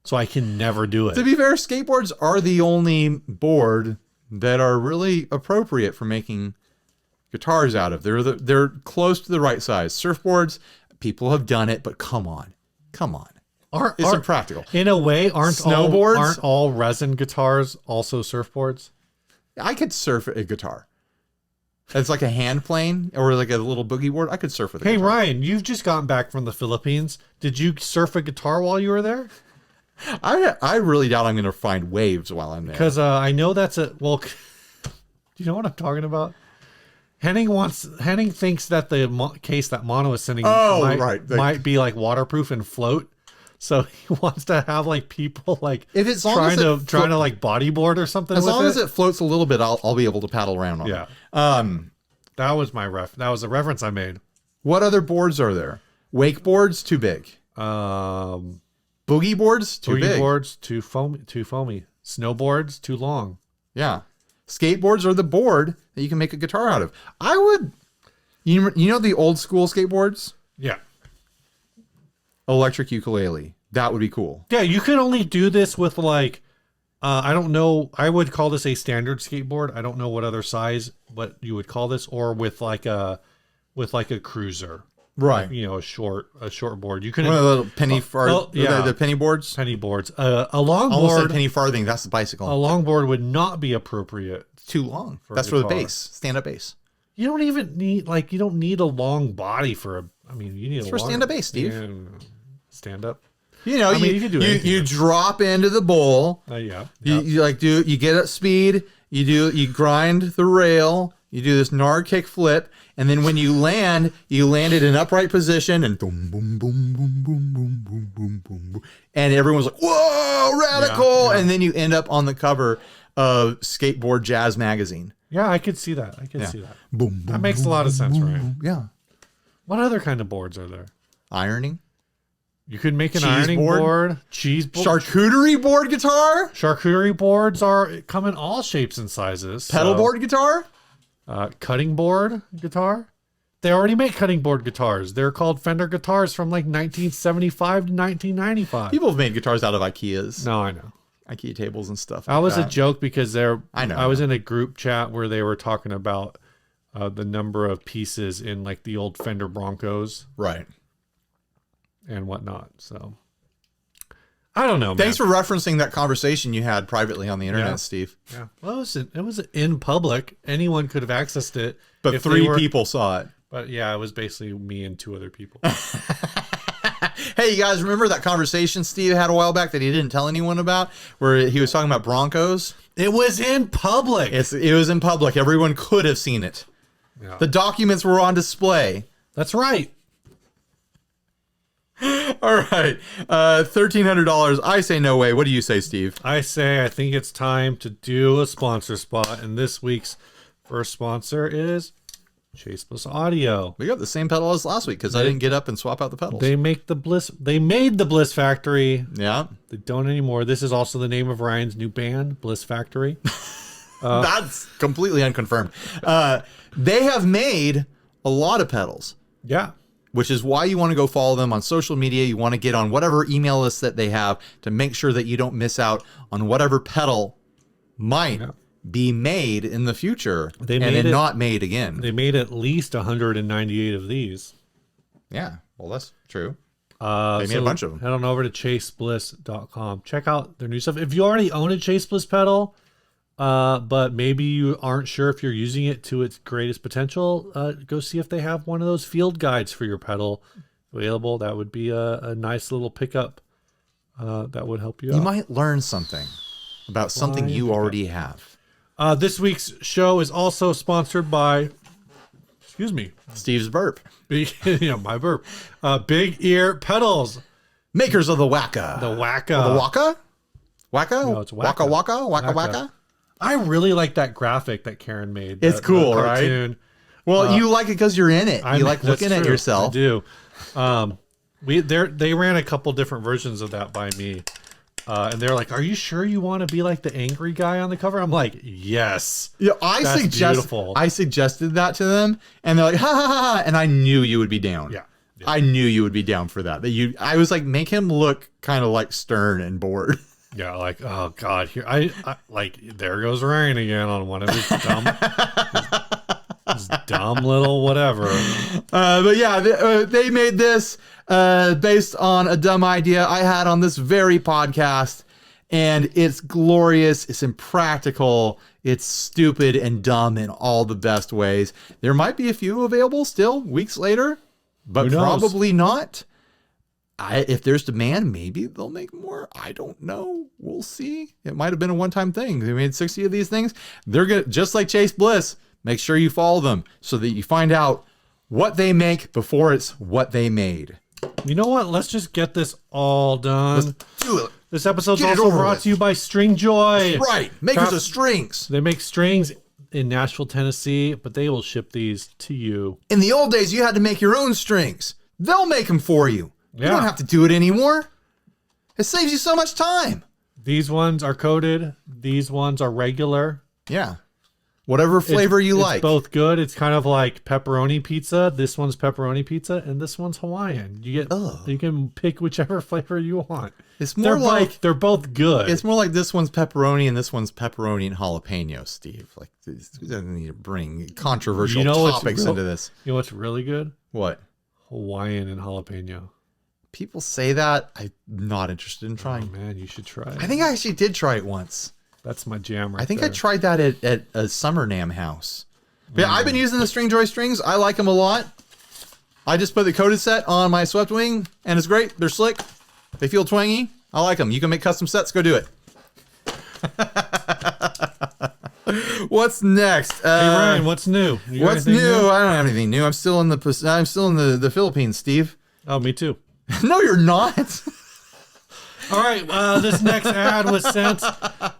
S1: so I can never do it."
S2: To be fair, skateboards are the only board that are really appropriate for making guitars out of. They're close to the right size. Surfboards, people have done it, but come on. It's impractical.
S1: In a way, aren't all resin guitars also surfboards?
S2: I could surf a guitar. It's like a hand plane or like a little boogie board. I could surf with a guitar.
S1: Hey, Ryan, you've just gotten back from the Philippines. Did you surf a guitar while you were there?
S2: I really doubt I'm going to find waves while I'm there.
S1: Because I know that's do you know what I'm talking about? Henning thinks that the case that Mono is sending might be like waterproof and float. So he wants to have like people like
S2: if it's
S1: trying to like bodyboard or something.
S2: As long as it floats a little bit, I'll be able to paddle around on it.
S1: That was that was a reference I made.
S2: What other boards are there? Wakeboards, too big. Boogie boards, too big.
S1: Boogie boards, too foamy. Snowboards, too long.
S2: Yeah. Skateboards are the board that you can make a guitar out of. I would, you know the old school skateboards?
S1: Yeah.
S2: Electric ukulele. That would be cool.
S1: Yeah, you could only do this with like, I don't know. I would call this a standard skateboard. I don't know what other size, what you would call this, or with like a cruiser.
S2: Right.
S1: You know, a short board. You could
S2: one of the little penny the penny boards.
S1: Penny boards. A long
S2: almost
S1: board.
S2: Like penny farthing. That's the bicycle.
S1: A long board would not be appropriate.
S2: It's too long. That's for the bass. Stand up bass.
S1: You don't even need you don't need a long body for a. I mean, you need
S2: for stand up bass, Steve.
S1: Stand up.
S2: You know, you can do you drop into the bowl.
S1: Yeah.
S2: You get up speed. You grind the rail. You do this gnarly kick flip, and then when you land it in upright position, and boom, boom, boom, boom, boom, boom, boom, boom, boom, boom, and everyone's like, "Whoa, radical!" And then you end up on the cover of Skateboard Jazz magazine.
S1: Yeah, I could see that. See that.
S2: Boom, boom,
S1: that makes a lot of sense, right?
S2: Yeah.
S1: What other kind of boards are there?
S2: Ironing.
S1: You could make an ironing board, cheese board,
S2: charcuterie board guitar.
S1: Charcuterie boards come in all shapes and sizes.
S2: Pedal board guitar.
S1: Cutting board guitar. They already make cutting board guitars. They're called Fender guitars from like 1975 to 1995.
S2: People have made guitars out of IKEAs.
S1: No, I know.
S2: IKEA tables and stuff.
S1: That was a joke because
S2: I
S1: was in a group chat where they were talking about the number of pieces in like the old Fender Broncos.
S2: Right.
S1: And whatnot. So I don't know.
S2: Thanks for referencing that conversation you had privately on the internet, Steve.
S1: Yeah. Well, it was in public. Anyone could have accessed it.
S2: But 3 people saw it.
S1: But yeah, it was basically me and 2 other people.
S2: Hey, you guys remember that conversation Steve had a while back that he didn't tell anyone about, where he was talking about Broncos?
S1: It was in public.
S2: It was in public. Everyone could have seen it. Yeah. The documents were on display.
S1: That's right.
S2: All right. $1,300. I say no way. What do you say, Steve?
S1: I think it's time to do a sponsor spot. And this week's first sponsor is Chase Bliss Audio.
S2: We got the same pedal as last week because I didn't get up and swap out the pedals.
S1: They made the Bliss Factory.
S2: Yeah.
S1: They don't anymore. This is also the name of Ryan's new band, Bliss Factory.
S2: That's completely unconfirmed. They have made a lot of pedals.
S1: Yeah.
S2: Which is why you want to go follow them on social media. You want to get on whatever email list that they have to make sure that you don't miss out on whatever pedal might be made in the future not made again.
S1: They made at least 198 of these.
S2: Yeah, well, that's true. They made a bunch of them.
S1: Head on over to chasebliss.com. Check out their new stuff. If you already own a Chase Bliss pedal, but maybe you aren't sure if you're using it to its greatest potential, go see if they have one of those field guides for your pedal available. That would be a nice little pickup that would help you out.
S2: You might learn something. about something you already have.
S1: This week's show is also sponsored by, excuse me,
S2: Steve's burp.
S1: My burp. Big Ear Pedals.
S2: Makers of the Wacka.
S1: The Wacka.
S2: Oh, the Wacka? Wacka?
S1: No, it's Wacka.
S2: Wacka?
S1: I really like that graphic that Karen made.
S2: It's cool, right? Well, you like it because you're in it. You like looking at yourself.
S1: I do. They ran a couple different versions of that by me. And they're like, "Are you sure you want to be like the angry guy on the cover?" I'm like, "Yes."
S2: Yeah, I suggested that to them, and they're like, "Ha ha ha!" And I knew you would be down.
S1: Yeah.
S2: I knew you would be down for that. I was like, make him look kind of like stern and bored.
S1: Yeah, like, oh god, here I like there goes Ryan again on one of his dumb little whatever.
S2: But yeah, they made this based on a dumb idea I had on this very podcast, and it's glorious, it's impractical, it's stupid and dumb in all the best ways. There might be a few available still weeks later, but probably not. If there's demand, maybe they'll make more. I don't know. We'll see. It might have been a one-time thing. They made 60 of these things. They're gonna, just like Chase Bliss, make sure you follow them so that you find out what they make before it's what they made.
S1: You know what? Let's just get this all done.
S2: Let's do it.
S1: This episode's also brought to you by String Joy.
S2: That's right. Makers of strings.
S1: They make strings in Nashville, Tennessee, but they will ship these to you.
S2: In the old days, you had to make your own strings. They'll make them for you. Yeah. You don't have to do it anymore. It saves you so much time.
S1: These ones are coated. These ones are regular.
S2: Yeah. Whatever flavor you like.
S1: It's both good. It's kind of like pepperoni pizza. This one's pepperoni pizza, and this one's Hawaiian. You can pick whichever flavor you want.
S2: It's more
S1: they're both good.
S2: It's more like this one's pepperoni and this one's pepperoni and jalapeno, Steve. Like, this doesn't need to bring controversial topics into this.
S1: You know what's really good?
S2: What?
S1: Hawaiian and jalapeno.
S2: People say that. I'm not interested in trying.
S1: Oh, man, you should try it.
S2: I think I actually did try it once.
S1: That's my jam right
S2: I think
S1: there.
S2: I tried that at a Summer Nam house. But yeah, I've been using the String Joy strings. I like them a lot. I just put the coated set on my Swept Wing, and it's great. They're slick. They feel twangy. I like them. You can make custom sets. Go do it. What's next?
S1: Hey Ryan, what's new?
S2: What's new? I don't have anything new. I'm still in the Philippines, Steve.
S1: Oh, me too.
S2: No, you're not.
S1: All right. This next ad was sent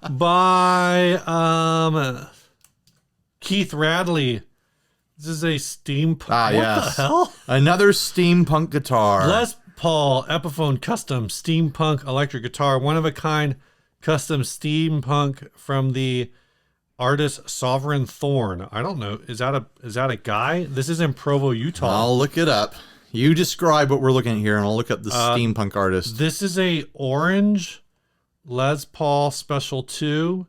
S1: by Keith Radley. This is a steampunk. What the hell?
S2: Another steampunk guitar.
S1: Les Paul Epiphone custom steampunk electric guitar, one of a kind custom steampunk from the artist Sovereign Thorn. I don't know. Is that a guy? This is in Provo, Utah.
S2: I'll look it up. You describe what we're looking at here, and I'll look up the steampunk artist.
S1: This is a orange Les Paul Special 2.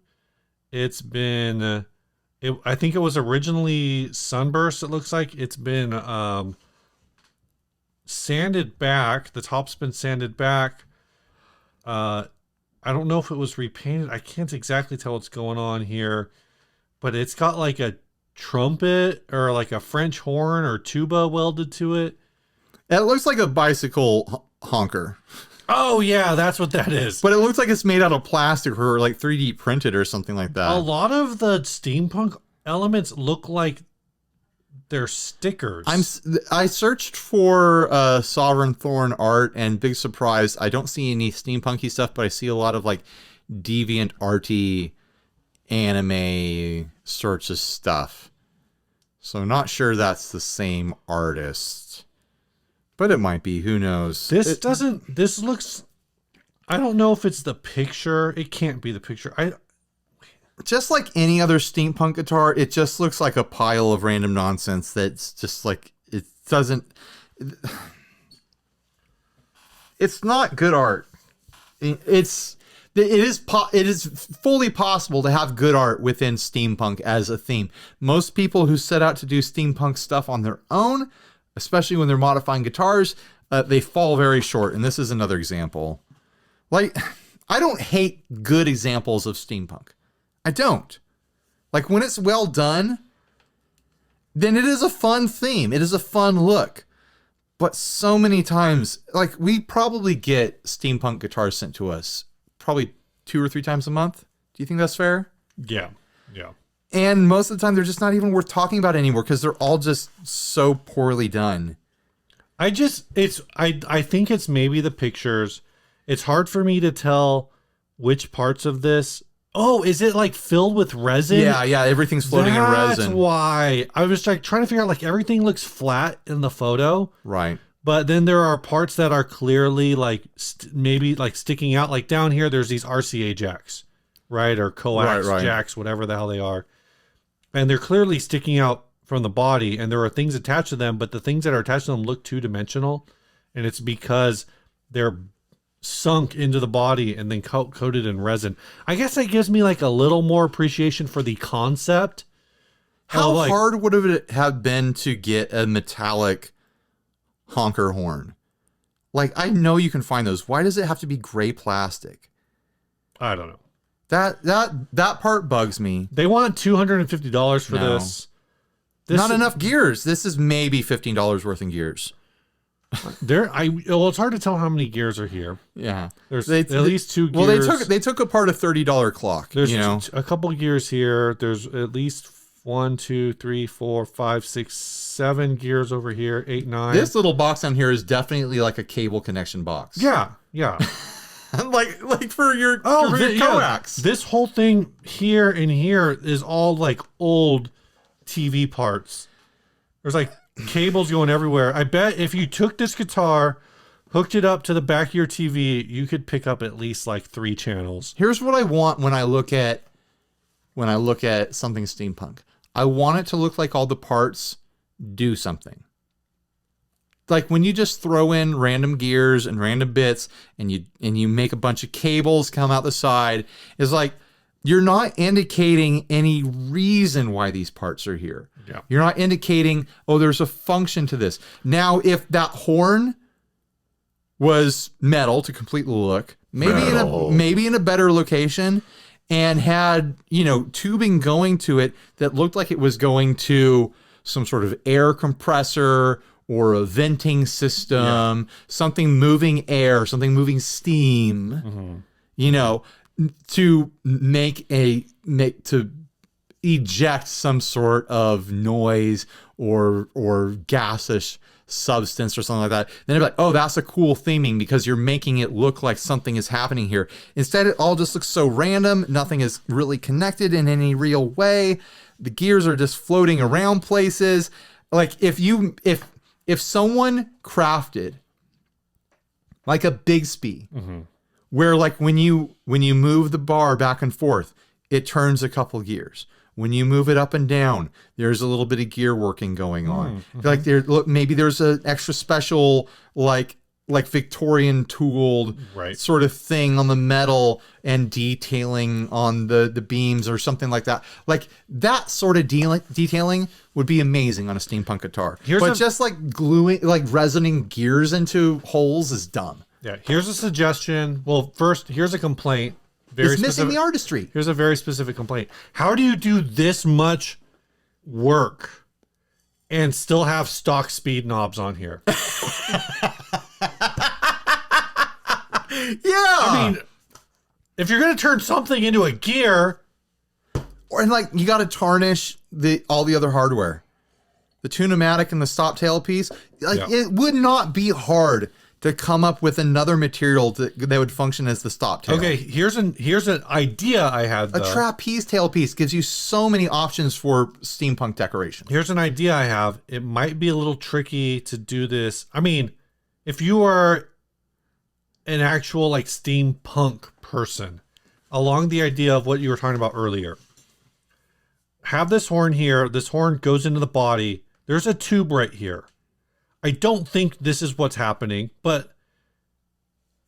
S1: It's been, I think it was originally sunburst. It looks like it's been sanded back. The top's been sanded back. I don't know if it was repainted. I can't exactly tell what's going on here, but it's got like a trumpet or like a French horn or tuba welded to it.
S2: It looks like a bicycle honker.
S1: Oh, yeah, that's what that is.
S2: But it looks like it's made out of plastic or like 3D printed or something like that.
S1: A lot of the steampunk elements look like they're stickers.
S2: I searched for Sovereign Thorn art, and big surprise, I don't see any steampunky stuff, but I see a lot of like deviant arty anime sorts of stuff. So I'm not sure that's the same artist. But it might be. Who knows?
S1: This looks... I don't know if it's the picture. It can't be the picture.
S2: Just like any other steampunk guitar, it just looks like a pile of random nonsense that's just like... It doesn't... It's not good art. It is fully possible to have good art within steampunk as a theme. Most people who set out to do steampunk stuff on their own, especially when they're modifying guitars, they fall very short. And this is another example. Like, I don't hate good examples of steampunk. I don't. Like, when it's well done, then it is a fun theme. It is a fun look. But so many times, like, we probably get steampunk guitars sent to us probably 2 or 3 times a month. Do you think that's fair?
S1: Yeah. Yeah.
S2: And most of the time, they're just not even worth talking about anymore because they're all just so poorly done.
S1: I think it's maybe the pictures. It's hard for me to tell which parts of this. Oh, is it like filled with resin?
S2: Yeah, everything's floating in resin.
S1: That's why. I was like trying to figure out, like, everything looks flat in the photo.
S2: Right.
S1: But then there are parts that are clearly like maybe like sticking out. Like down here, there's these RCA jacks, right? Or coax jacks, whatever the hell they are. And they're clearly sticking out from the body, and there are things attached to them, but the things that are attached to them look two-dimensional. And it's because they're sunk into the body and then coated in resin. I guess that gives me like a little more appreciation for the concept.
S2: How hard would it have been to get a metallic honker horn? Like, I know you can find those. Why does it have to be gray plastic?
S1: I don't know.
S2: That part bugs me.
S1: They want $250 for this.
S2: Not enough gears. This is maybe $15 worth in gears.
S1: Well, it's hard to tell how many gears are here.
S2: Yeah,
S1: there's at least 2 gears.
S2: Well, they took apart a $30 clock.
S1: There's a couple gears here. There's at least 1, 2, 3, 4, 5, 6, 7 gears over here. 8, 9.
S2: This little box down here is definitely like a cable connection box.
S1: Yeah.
S2: like for your coax.
S1: This whole thing here and here is all like old TV parts. There's like cables going everywhere. I bet if you took this guitar, hooked it up to the back of your TV, you could pick up at least like 3 channels.
S2: Here's what I want when I look at something steampunk. I want it to look like all the parts do something. Like when you just throw in random gears and random bits and you make a bunch of cables come out the side, is like you're not indicating any reason why these parts are here.
S1: Yeah.
S2: You're not indicating, oh, there's a function to this. Now, if that horn was metal to complete the look, maybe in a better location, and had, tubing going to it that looked like it was going to some sort of air compressor or a venting system, something moving air, something moving steam, to to eject some sort of noise or gaseous substance or something like that. Then it'd be like, oh, that's a cool theming because you're making it look like something is happening here. Instead, it all just looks so random. Nothing is really connected in any real way. The gears are just floating around places. Like if someone crafted like a Bigsby, where like when you move the bar back and forth, it turns a couple gears. When you move it up and down, there's a little bit of gear working going on. Like maybe there's an extra special like Victorian tooled sort of thing on the metal and detailing on the beams or something like that. Like that sort of detailing would be amazing on a steampunk guitar. Just like gluing, like resining gears into holes is dumb.
S1: Yeah. Here's a suggestion. Well, first, here's a complaint.
S2: It's missing the artistry.
S1: Here's a very specific complaint. How do you do this much work and still have stock speed knobs on here?
S2: Yeah.
S1: I mean, if you're going to turn something into a gear.
S2: And like, you got to tarnish all the other hardware. The Tune-O-Matic and the stop tail piece. It would not be hard to come up with another material that would function as the stop tail.
S1: Okay, here's an idea I had, though.
S2: A trapeze tailpiece gives you so many options for steampunk decoration.
S1: Here's an idea I have. It might be a little tricky to do this. I mean, if you are an actual like steampunk person, along the idea of what you were talking about earlier, have this horn here. This horn goes into the body. There's a tube right here. I don't think this is what's happening, but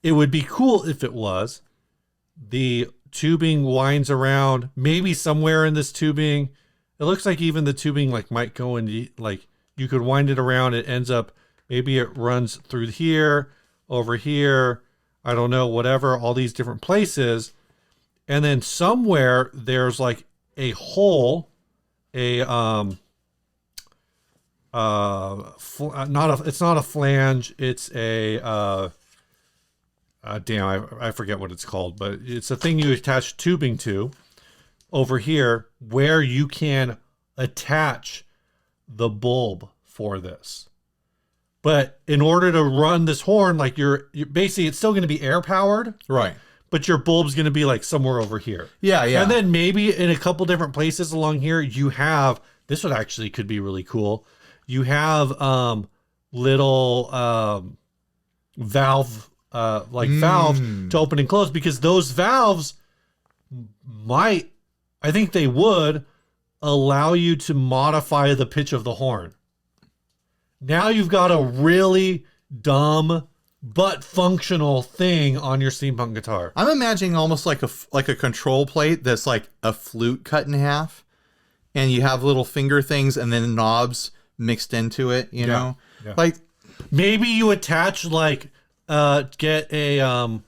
S1: it would be cool if it was. The tubing winds around, maybe somewhere in this tubing. It looks like even the tubing like might go into, like, you could wind it around. It ends up, maybe it runs through here, over here. I don't know, whatever, all these different places. And then somewhere there's like a hole, it's not a flange, it's a damn, I forget what it's called, but it's a thing you attach tubing to over here where you can attach the bulb for this. But in order to run this horn, like you're basically, it's still going to be air powered,
S2: Right.
S1: but your bulb's going to be like somewhere over here.
S2: Yeah, yeah.
S1: And then maybe in a couple different places along here, you have, this would actually could be really cool. You have little valve, valves to open and close, because those valves might, I think they would allow you to modify the pitch of the horn. Now you've got a really dumb but functional thing on your steampunk guitar.
S2: I'm imagining almost like a control plate that's like a flute cut in half, and you have little finger things and then knobs mixed into it, you know?
S1: Yeah.
S2: Like
S1: maybe you attach get a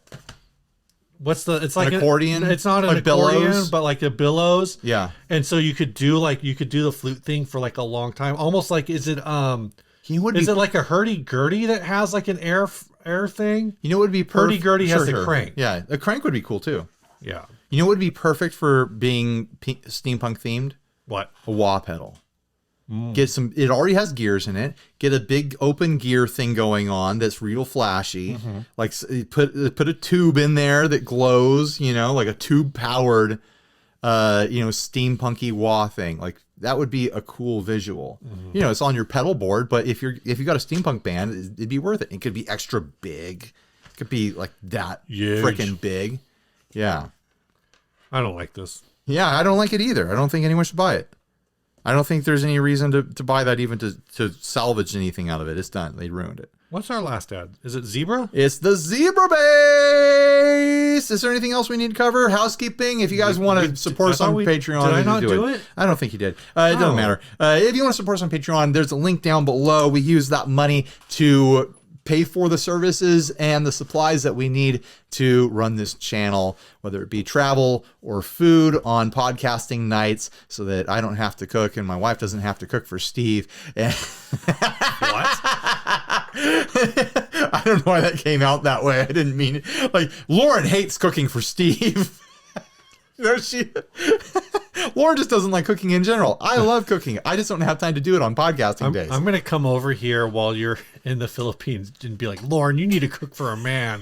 S1: it's like
S2: an accordion?
S1: It's not an
S2: Like
S1: accordion,
S2: billows?
S1: but like a billows.
S2: Yeah.
S1: And so you could do the flute thing for like a long time. Almost like, is it like a hurdy-gurdy that has like an air thing?
S2: You know what would be perfect?
S1: Hurdy-gurdy has a crank.
S2: Yeah, a crank would be cool too.
S1: Yeah.
S2: You know what would be perfect for being steampunk themed?
S1: What?
S2: A wah pedal. Get some, it already has gears in it. Get a big open gear thing going on that's real flashy. Like put a tube in there that glows, you know, like a tube powered, steampunky wah thing. Like that would be a cool visual. You know, it's on your pedal board, but if you got a steampunk band, it'd be worth it. It could be extra big. It could be like that freaking big. Yeah.
S1: I don't like this.
S2: Yeah, I don't like it either. I don't think anyone should buy it. I don't think there's any reason to buy that, even to salvage anything out of it. It's done. They ruined it.
S1: What's our last ad? Is it Zebra?
S2: It's the Zebra Bass. Is there anything else we need to cover? Housekeeping. If you guys want to support us on Patreon,
S1: did I not do it?
S2: I don't think you did. It doesn't matter. If you want to support us on Patreon, there's a link down below. We use that money to pay for the services and the supplies that we need to run this channel, whether it be travel or food on podcasting nights, so that I don't have to cook and my wife doesn't have to cook for Steve.
S1: What?
S2: I don't know why that came out that way. I didn't mean it. Like, Lauren hates cooking for Steve. Lauren just doesn't like cooking in general. I love cooking. I just don't have time to do it on podcasting days.
S1: I'm going to come over here while you're in the Philippines and be like, Lauren, you need to cook for a man.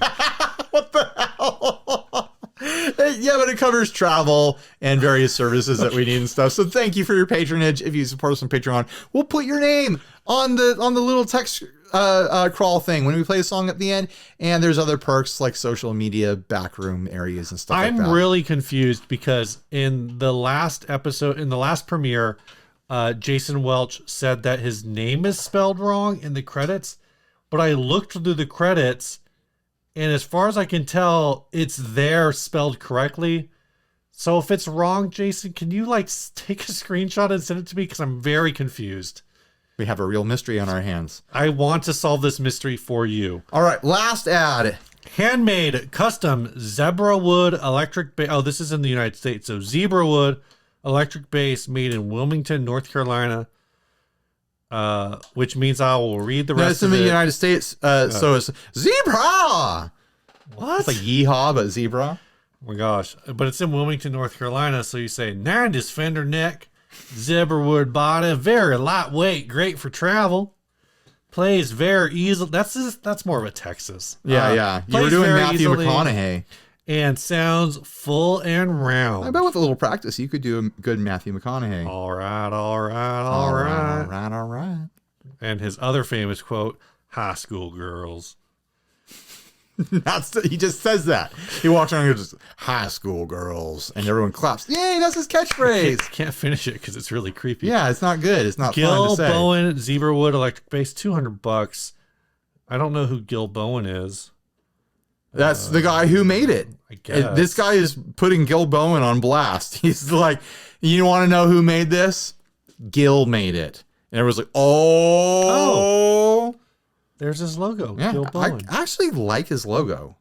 S2: What the hell? Yeah, but it covers travel and various services that we need and stuff. So thank you for your patronage. If you support us on Patreon, we'll put your name on the little text crawl thing when we play a song at the end. And there's other perks like social media, backroom areas and stuff like that.
S1: I'm really confused because in the last episode, in the last premiere, Jason Welch said that his name is spelled wrong in the credits, but I looked through the credits, and as far as I can tell, it's there spelled correctly. So if it's wrong, Jason, can you take a screenshot and send it to me? Because I'm very confused.
S2: We have a real mystery on our hands.
S1: I want to solve this mystery for you.
S2: All right, last ad.
S1: Handmade custom zebra wood electric bass. Oh, this is in the United States. So zebra wood electric bass made in Wilmington, North Carolina. Which means I will read the rest
S2: It's
S1: of
S2: in
S1: it.
S2: the United States. So it's zebra.
S1: What?
S2: It's like yeehaw, but zebra.
S1: Oh my gosh. But it's in Wilmington, North Carolina. So you say 90s fender neck, zebra wood body, very lightweight, great for travel. Plays very easily. That's more of a Texas.
S2: Yeah. You were doing Matthew McConaughey.
S1: And sounds full and round.
S2: I bet with a little practice, you could do a good Matthew McConaughey.
S1: All right.
S2: All right.
S1: And his other famous quote, high school girls.
S2: He just says that. He walks around and goes, high school girls. And everyone claps. Yay, that's his catchphrase.
S1: Can't finish it because it's really creepy.
S2: Yeah, it's not good. It's not fun to say.
S1: Gil Bowen, zebra wood electric bass, $200. I don't know who Gil Bowen is.
S2: That's the guy who made it.
S1: I guess.
S2: This guy is putting Gil Bowen on blast. He's like, you want to know who made this? Gil made it. And everyone's like, oh.
S1: There's his logo.
S2: Yeah,
S1: Gil Bowen.
S2: I actually like his logo.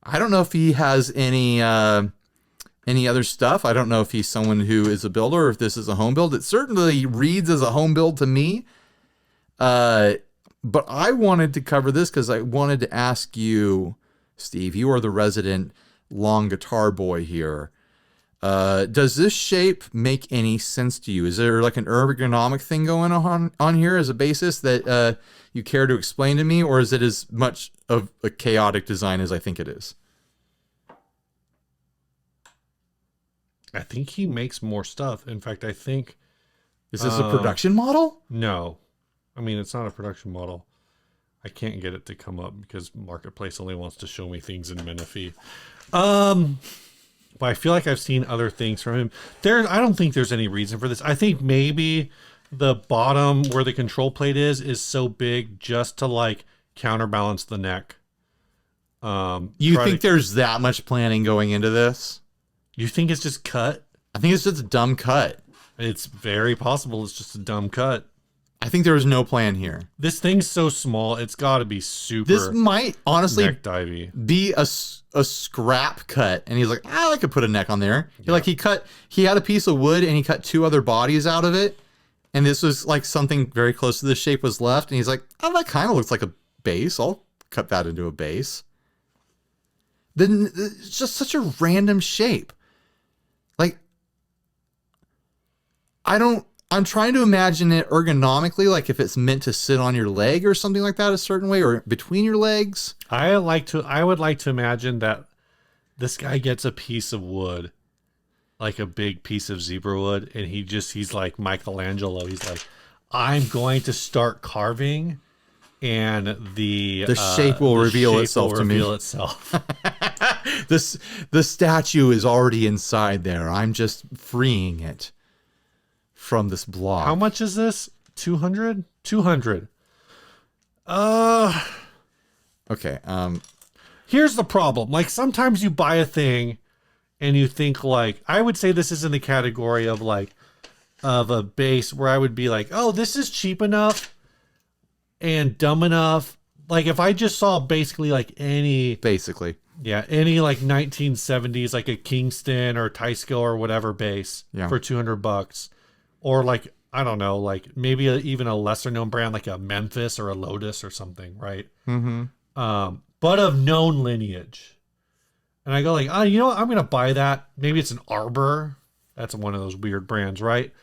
S2: I don't know if he has any other stuff. I don't know if he's someone who is a builder or if this is a home build. It certainly reads as a home build to me. But I wanted to cover this because I wanted to ask you Steve, you are the resident long guitar boy here. Does this shape make any sense to you? Is there like an ergonomic thing going on here as a basis that you care to explain to me, or is it as much of a chaotic design as I think it is?
S1: I think he makes more stuff. In fact, I think...
S2: Is this a production model?
S1: No. I mean, it's not a production model. I can't get it to come up because Marketplace only wants to show me things in Menifee. But I feel like I've seen other things from him. I don't think there's any reason for this. I think maybe the bottom where the control plate is so big just to like counterbalance the neck.
S2: You think there's that much planning going into this?
S1: You think it's just cut?
S2: I think it's just a dumb cut.
S1: It's very possible it's just a dumb cut.
S2: I think there was no plan here.
S1: This thing's so small, it's got to be super.
S2: This might honestly
S1: neck divey.
S2: Be a scrap cut, and he's like, I could put a neck on there. Yeah. He had a piece of wood, and he cut 2 other bodies out of it, and this was like something very close to this shape was left, and he's like, oh, that kind of looks like a base. I'll cut that into a base. Then it's just such a random shape. Like, I'm trying to imagine it ergonomically, like if it's meant to sit on your leg or something like that a certain way, or between your legs.
S1: I would like to imagine that this guy gets a piece of wood, like a big piece of zebra wood, and he's like Michelangelo. He's like, I'm going to start carving, and the
S2: shape will reveal itself to me. The statue is already inside there. I'm just freeing it from this block.
S1: How much is this? 200? 200.
S2: Okay.
S1: Here's the problem. Like, sometimes you buy a thing and you think, like, I would say this is in the category of like of a base where I would be like, oh, this is cheap enough and dumb enough. Like, if I just saw basically like any like 1970s, like a Kingston or Tysco or whatever base for $200, or like, I don't know, like maybe even a lesser known brand like a Memphis or a Lotus or something, right?
S2: Mm-hmm.
S1: But of known lineage. And I go like, oh, you know what? I'm going to buy that. Maybe it's an Arbor. That's one of those weird brands, right?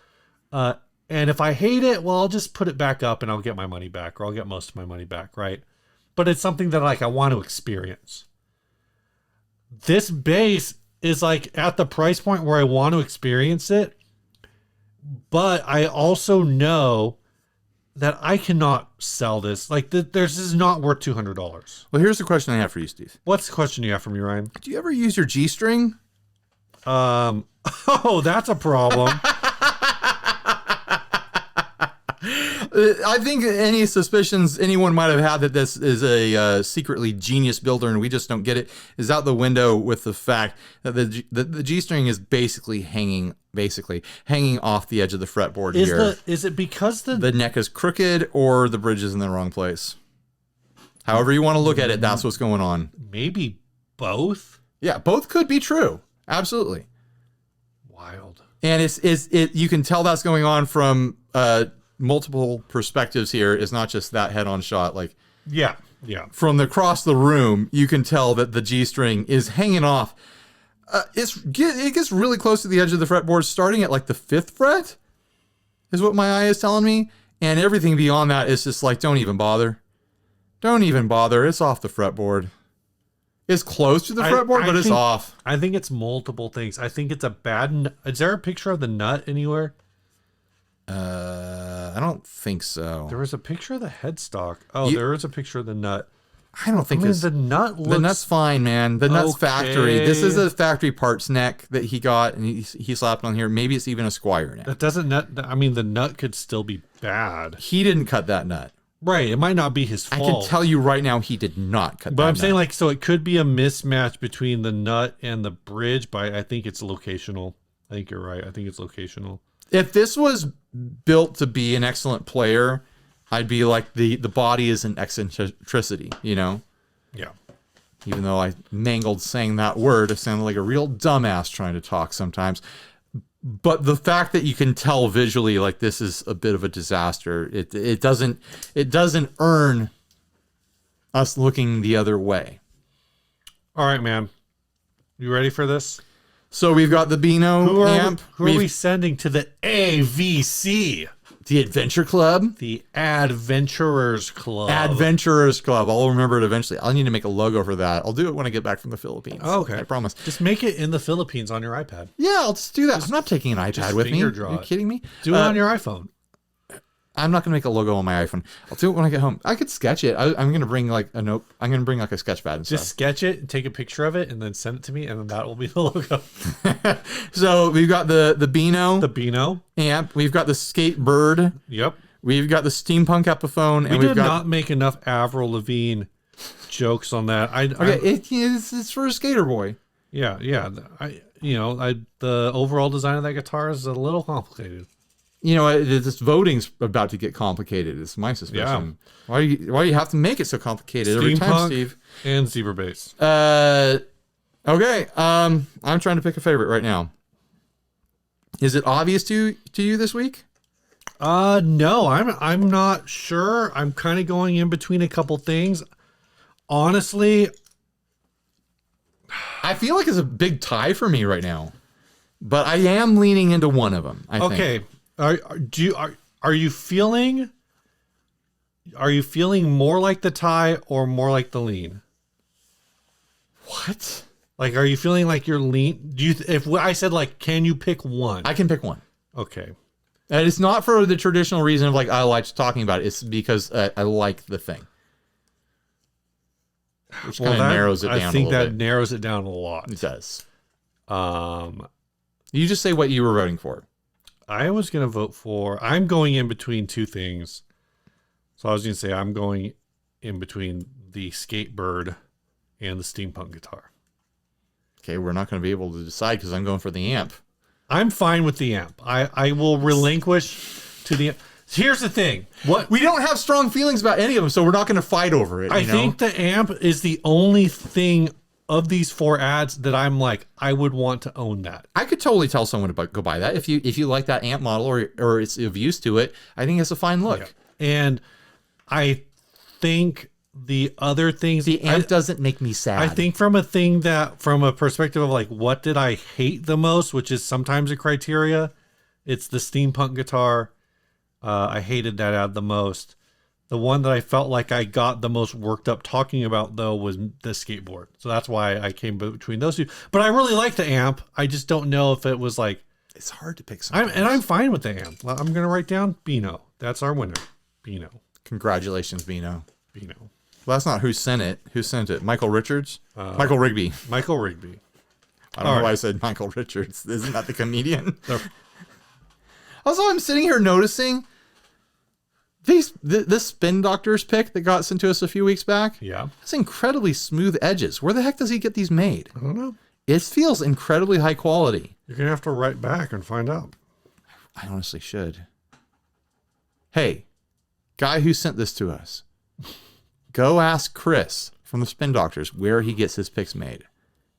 S1: And if I hate it, well, I'll just put it back up and I'll get my money back, or I'll get most of my money back, right? But it's something that like I want to experience. This bass is like at the price point where I want to experience it, but I also know that I cannot sell this. Like, this is not worth $200.
S2: Well, here's the question I have for you, Steve.
S1: What's the question you have for me, Ryan?
S2: Do you ever use your G-string?
S1: Oh, that's a problem.
S2: I think any suspicions anyone might have had that this is a secretly genius builder and we just don't get it is out the window with the fact that the G-string is basically hanging off the edge of the fretboard here.
S1: Is it because
S2: the neck is crooked or the bridge is in the wrong place? However you want to look at it, that's what's going on.
S1: Maybe both?
S2: Yeah, both could be true. Absolutely.
S1: Wild.
S2: And you can tell that's going on from multiple perspectives here. It's not just that head-on shot. Like,
S1: yeah.
S2: From across the room, you can tell that the G-string is hanging off. It gets really close to the edge of the fretboard, starting at like the 5th fret, is what my eye is telling me. And everything beyond that is just like, don't even bother. Don't even bother. It's off the fretboard. It's close to the fretboard, but it's off.
S1: I think it's multiple things. I think it's a bad... Is there a picture of the nut anywhere?
S2: I don't think so.
S1: There was a picture of the headstock. Oh, there is a picture of the nut.
S2: I don't think
S1: the nut looks...
S2: The nut's fine, man. The nut's factory. This is a factory parts neck that he got, and he slapped on here. Maybe it's even a Squire neck.
S1: That doesn't nut... I mean, the nut could still be bad.
S2: He didn't cut that nut.
S1: Right. It might not be his fault.
S2: I can tell you right now he did not cut that nut.
S1: But I'm saying, like, so it could be a mismatch between the nut and the bridge, but I think it's locational. I think you're right. I think it's locational.
S2: If this was built to be an excellent player, I'd be like, the body is an eccentricity, you know?
S1: Yeah.
S2: Even though I mangled saying that word, it sounded like a real dumbass trying to talk sometimes. But the fact that you can tell visually, like, this is a bit of a disaster, it doesn't earn us looking the other way.
S1: All right, man. You ready for this?
S2: So we've got the Beano amp.
S1: Who are we sending to the AVC?
S2: The Adventure Club.
S1: The Adventurers Club.
S2: Adventurers Club. I'll remember it eventually. I'll need to make a logo for that. I'll do it when I get back from the Philippines.
S1: Oh, okay.
S2: I promise.
S1: Just make it in the Philippines on your iPad.
S2: Yeah, I'll just do that. I'm not taking an iPad with me.
S1: draw
S2: Are you
S1: it.
S2: kidding me?
S1: Do it on your iPhone.
S2: I'm not going to make a logo on my iPhone. I'll do it when I get home. I could sketch it. I'm going to bring like a note. I'm going to bring like a sketch pad and
S1: Just
S2: stuff.
S1: sketch it and take a picture of it and then send it to me, and then that will be the logo.
S2: So we've got the Beano
S1: The Beano.
S2: amp. We've got the Skate Bird.
S1: Yep.
S2: We've got the Steampunk Epiphone. And
S1: We
S2: we've
S1: did
S2: got,
S1: not make enough Avril Lavigne jokes on that.
S2: Okay, it's for a skater boy.
S1: Yeah. The overall design of that guitar is a little complicated.
S2: You know, this voting's about to get complicated. It's my suspicion. Yeah. Why do you have to make it so complicated every time,
S1: Steampunk
S2: Steve?
S1: and zebra bass.
S2: Okay. I'm trying to pick a favorite right now. Is it obvious to you this week?
S1: No, I'm not sure. I'm kind of going in between a couple things. Honestly,
S2: I feel like it's a big tie for me right now, but I am leaning into one of them. I think.
S1: Are you feeling more like the tie or more like the lean?
S2: What?
S1: Like, are you feeling like you're lean? If I said like, can you pick one?
S2: I can pick one.
S1: Okay.
S2: And it's not for the traditional reason of like I like talking about it. It's because I like the thing. Which kind of narrows it down a little bit.
S1: I think that narrows it down a lot.
S2: It does. You just say what you were voting for.
S1: I was going to vote for... I'm going in between two things. So I was going to say I'm going in between the Skatebird and the Steampunk guitar.
S2: Okay, we're not going to be able to decide because I'm going for the amp.
S1: I'm fine with the amp. I will relinquish to the... Here's the thing.
S2: We don't have strong feelings about any of them, so we're not going to fight over it.
S1: I think the amp is the only thing of these four ads that I'm like, I would want to own that.
S2: I could totally tell someone to go buy that if you like that amp model or it's of use to it. I think it's a fine look.
S1: Yeah. And I think the other things,
S2: the amp doesn't make me sad.
S1: I think from a perspective of like, what did I hate the most, which is sometimes a criteria, it's the Steampunk guitar. I hated that ad the most. The one that I felt like I got the most worked up talking about, though, was the skateboard. So that's why I came between those two. But I really like the amp. I just don't know if it was like...
S2: It's hard to pick something.
S1: I'm fine with the amp. I'm going to write down Beano. That's our winner. Beano.
S2: Congratulations, Beano.
S1: Beano.
S2: Well, that's not who sent it. Who sent it? Michael Richards? Michael Rigby.
S1: Michael Rigby.
S2: I don't know why I said Michael Richards. Isn't that the comedian? Also, I'm sitting here noticing... This Spin Doctors pick that got sent to us a few weeks back.
S1: Yeah.
S2: It's incredibly smooth edges. Where the heck does he get these made?
S1: I don't know.
S2: It feels incredibly high quality.
S1: You're going to have to write back and find out.
S2: I honestly should. Hey, guy who sent this to us, go ask Chris from the Spin Doctors where he gets his picks made.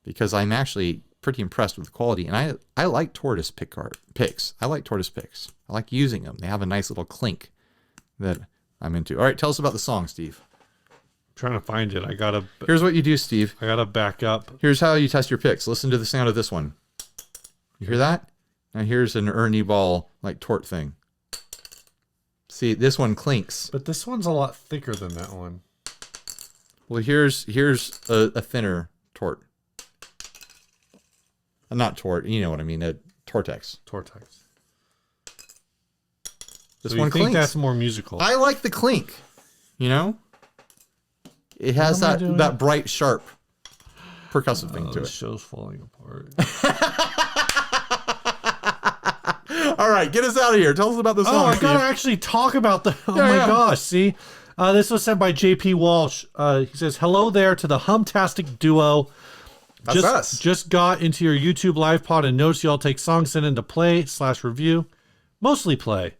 S2: Because I'm actually pretty impressed with the quality. And I like tortoise picks. I like tortoise picks. I like using them. They have a nice little clink that I'm into. All right, tell us about the song, Steve.
S1: I'm trying to find it.
S2: Here's what you do, Steve.
S1: I gotta back up.
S2: Here's how you test your picks. Listen to the sound of this one. You hear that? Now here's an Ernie Ball like tort thing. See, this one clinks.
S1: But this one's a lot thicker than that one.
S2: Well, here's a thinner tort. Not tort, you know what I mean, a Tortex. This one
S1: think
S2: clinks.
S1: That's more musical.
S2: I like the clink. You know, it has that bright, sharp, percussive thing to it.
S1: The show's falling apart.
S2: All right, get us out of here. Tell us about the song.
S1: I gotta actually talk about the. Oh my gosh! See, this was sent by JP Walsh. He says, "Hello there to the Humtastic duo.
S2: That's us.
S1: Just got into your YouTube live pod and noticed y'all take songs sent into play/review, mostly play.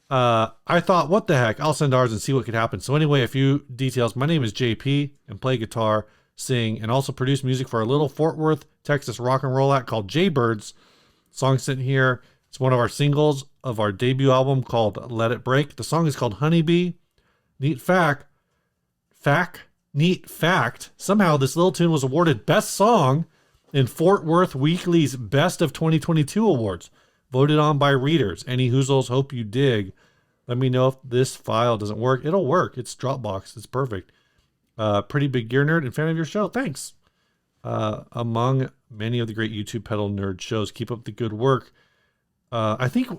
S1: I thought, what the heck? I'll send ours and see what could happen. So anyway, a few details. My name is JP and play guitar, sing, and also produce music for a little Fort Worth, Texas rock and roll act called Jaybirds. Song sent here. It's one of our singles of our debut album called Let It Break. The song is called Honeybee. Neat fact, neat fact, somehow this little tune was awarded Best Song in Fort Worth Weekly's Best of 2022 Awards, voted on by readers. Any Hoozles, hope you dig. Let me know if this file doesn't work. It'll work. It's Dropbox. It's perfect. Pretty big gear nerd and fan of your show. Thanks. Among many of the great YouTube pedal nerd shows, keep up the good work. I think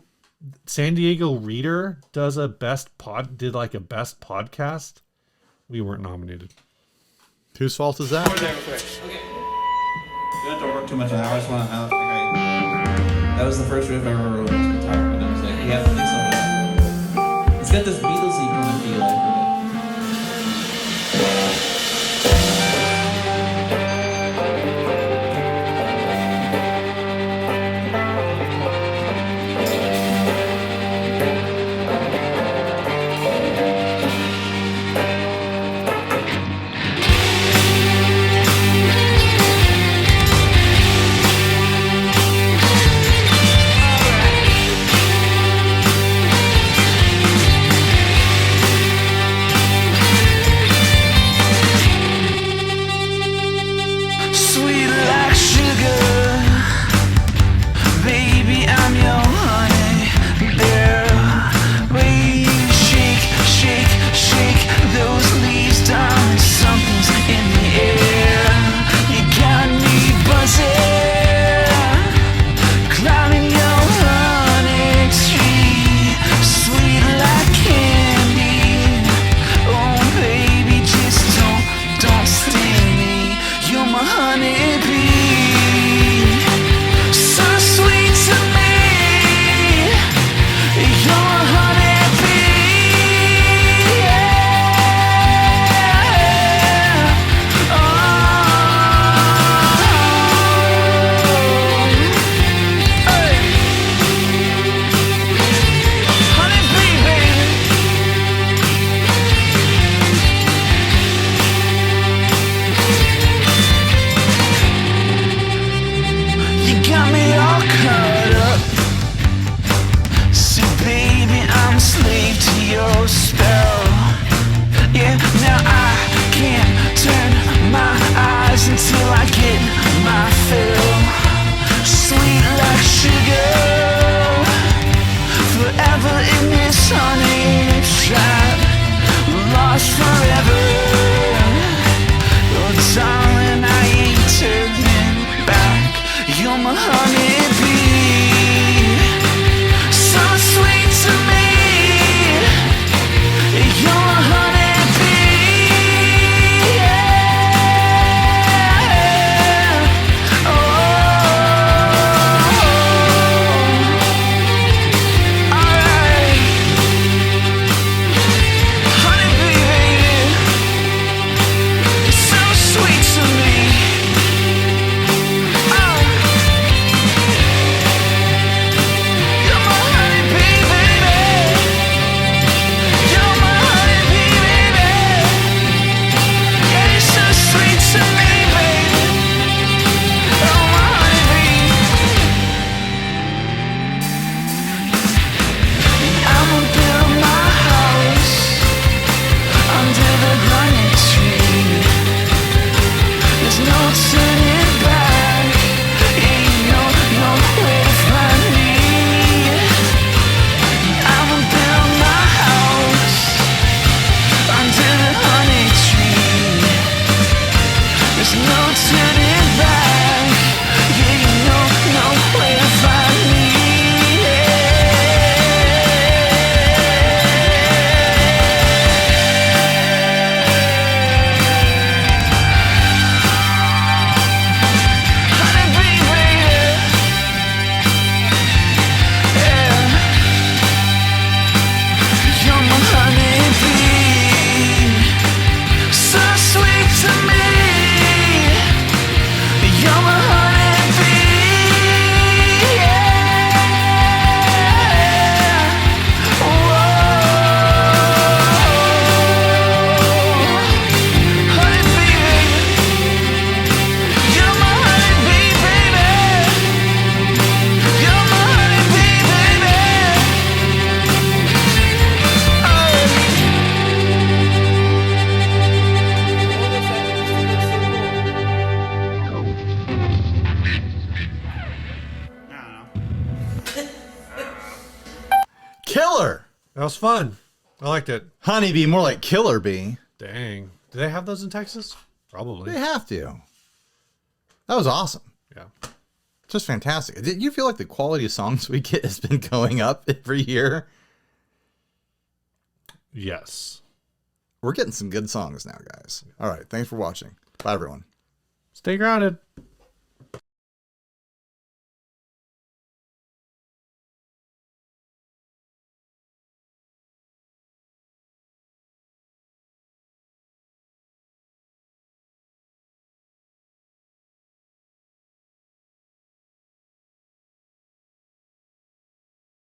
S1: San Diego Reader does did like a best podcast. We weren't nominated.
S2: Whose fault is that?
S3: There quick. Okay. You don't have to work too much on that. I just want to that was the first riff I ever wrote on this guitar, and I was like, yeah, I think something. It's got this Beatlesy kind of feel like.
S2: killer.
S1: That was fun. I liked it.
S2: Honeybee, more like killer bee.
S1: Dang. Do they have those in Texas? Probably.
S2: They have to. That was awesome.
S1: Yeah.
S2: Just fantastic. Did you feel like the quality of songs we get has been going up every year?
S1: Yes.
S2: We're getting some good songs now, guys. All right. Thanks for watching. Bye, everyone.
S1: Stay grounded.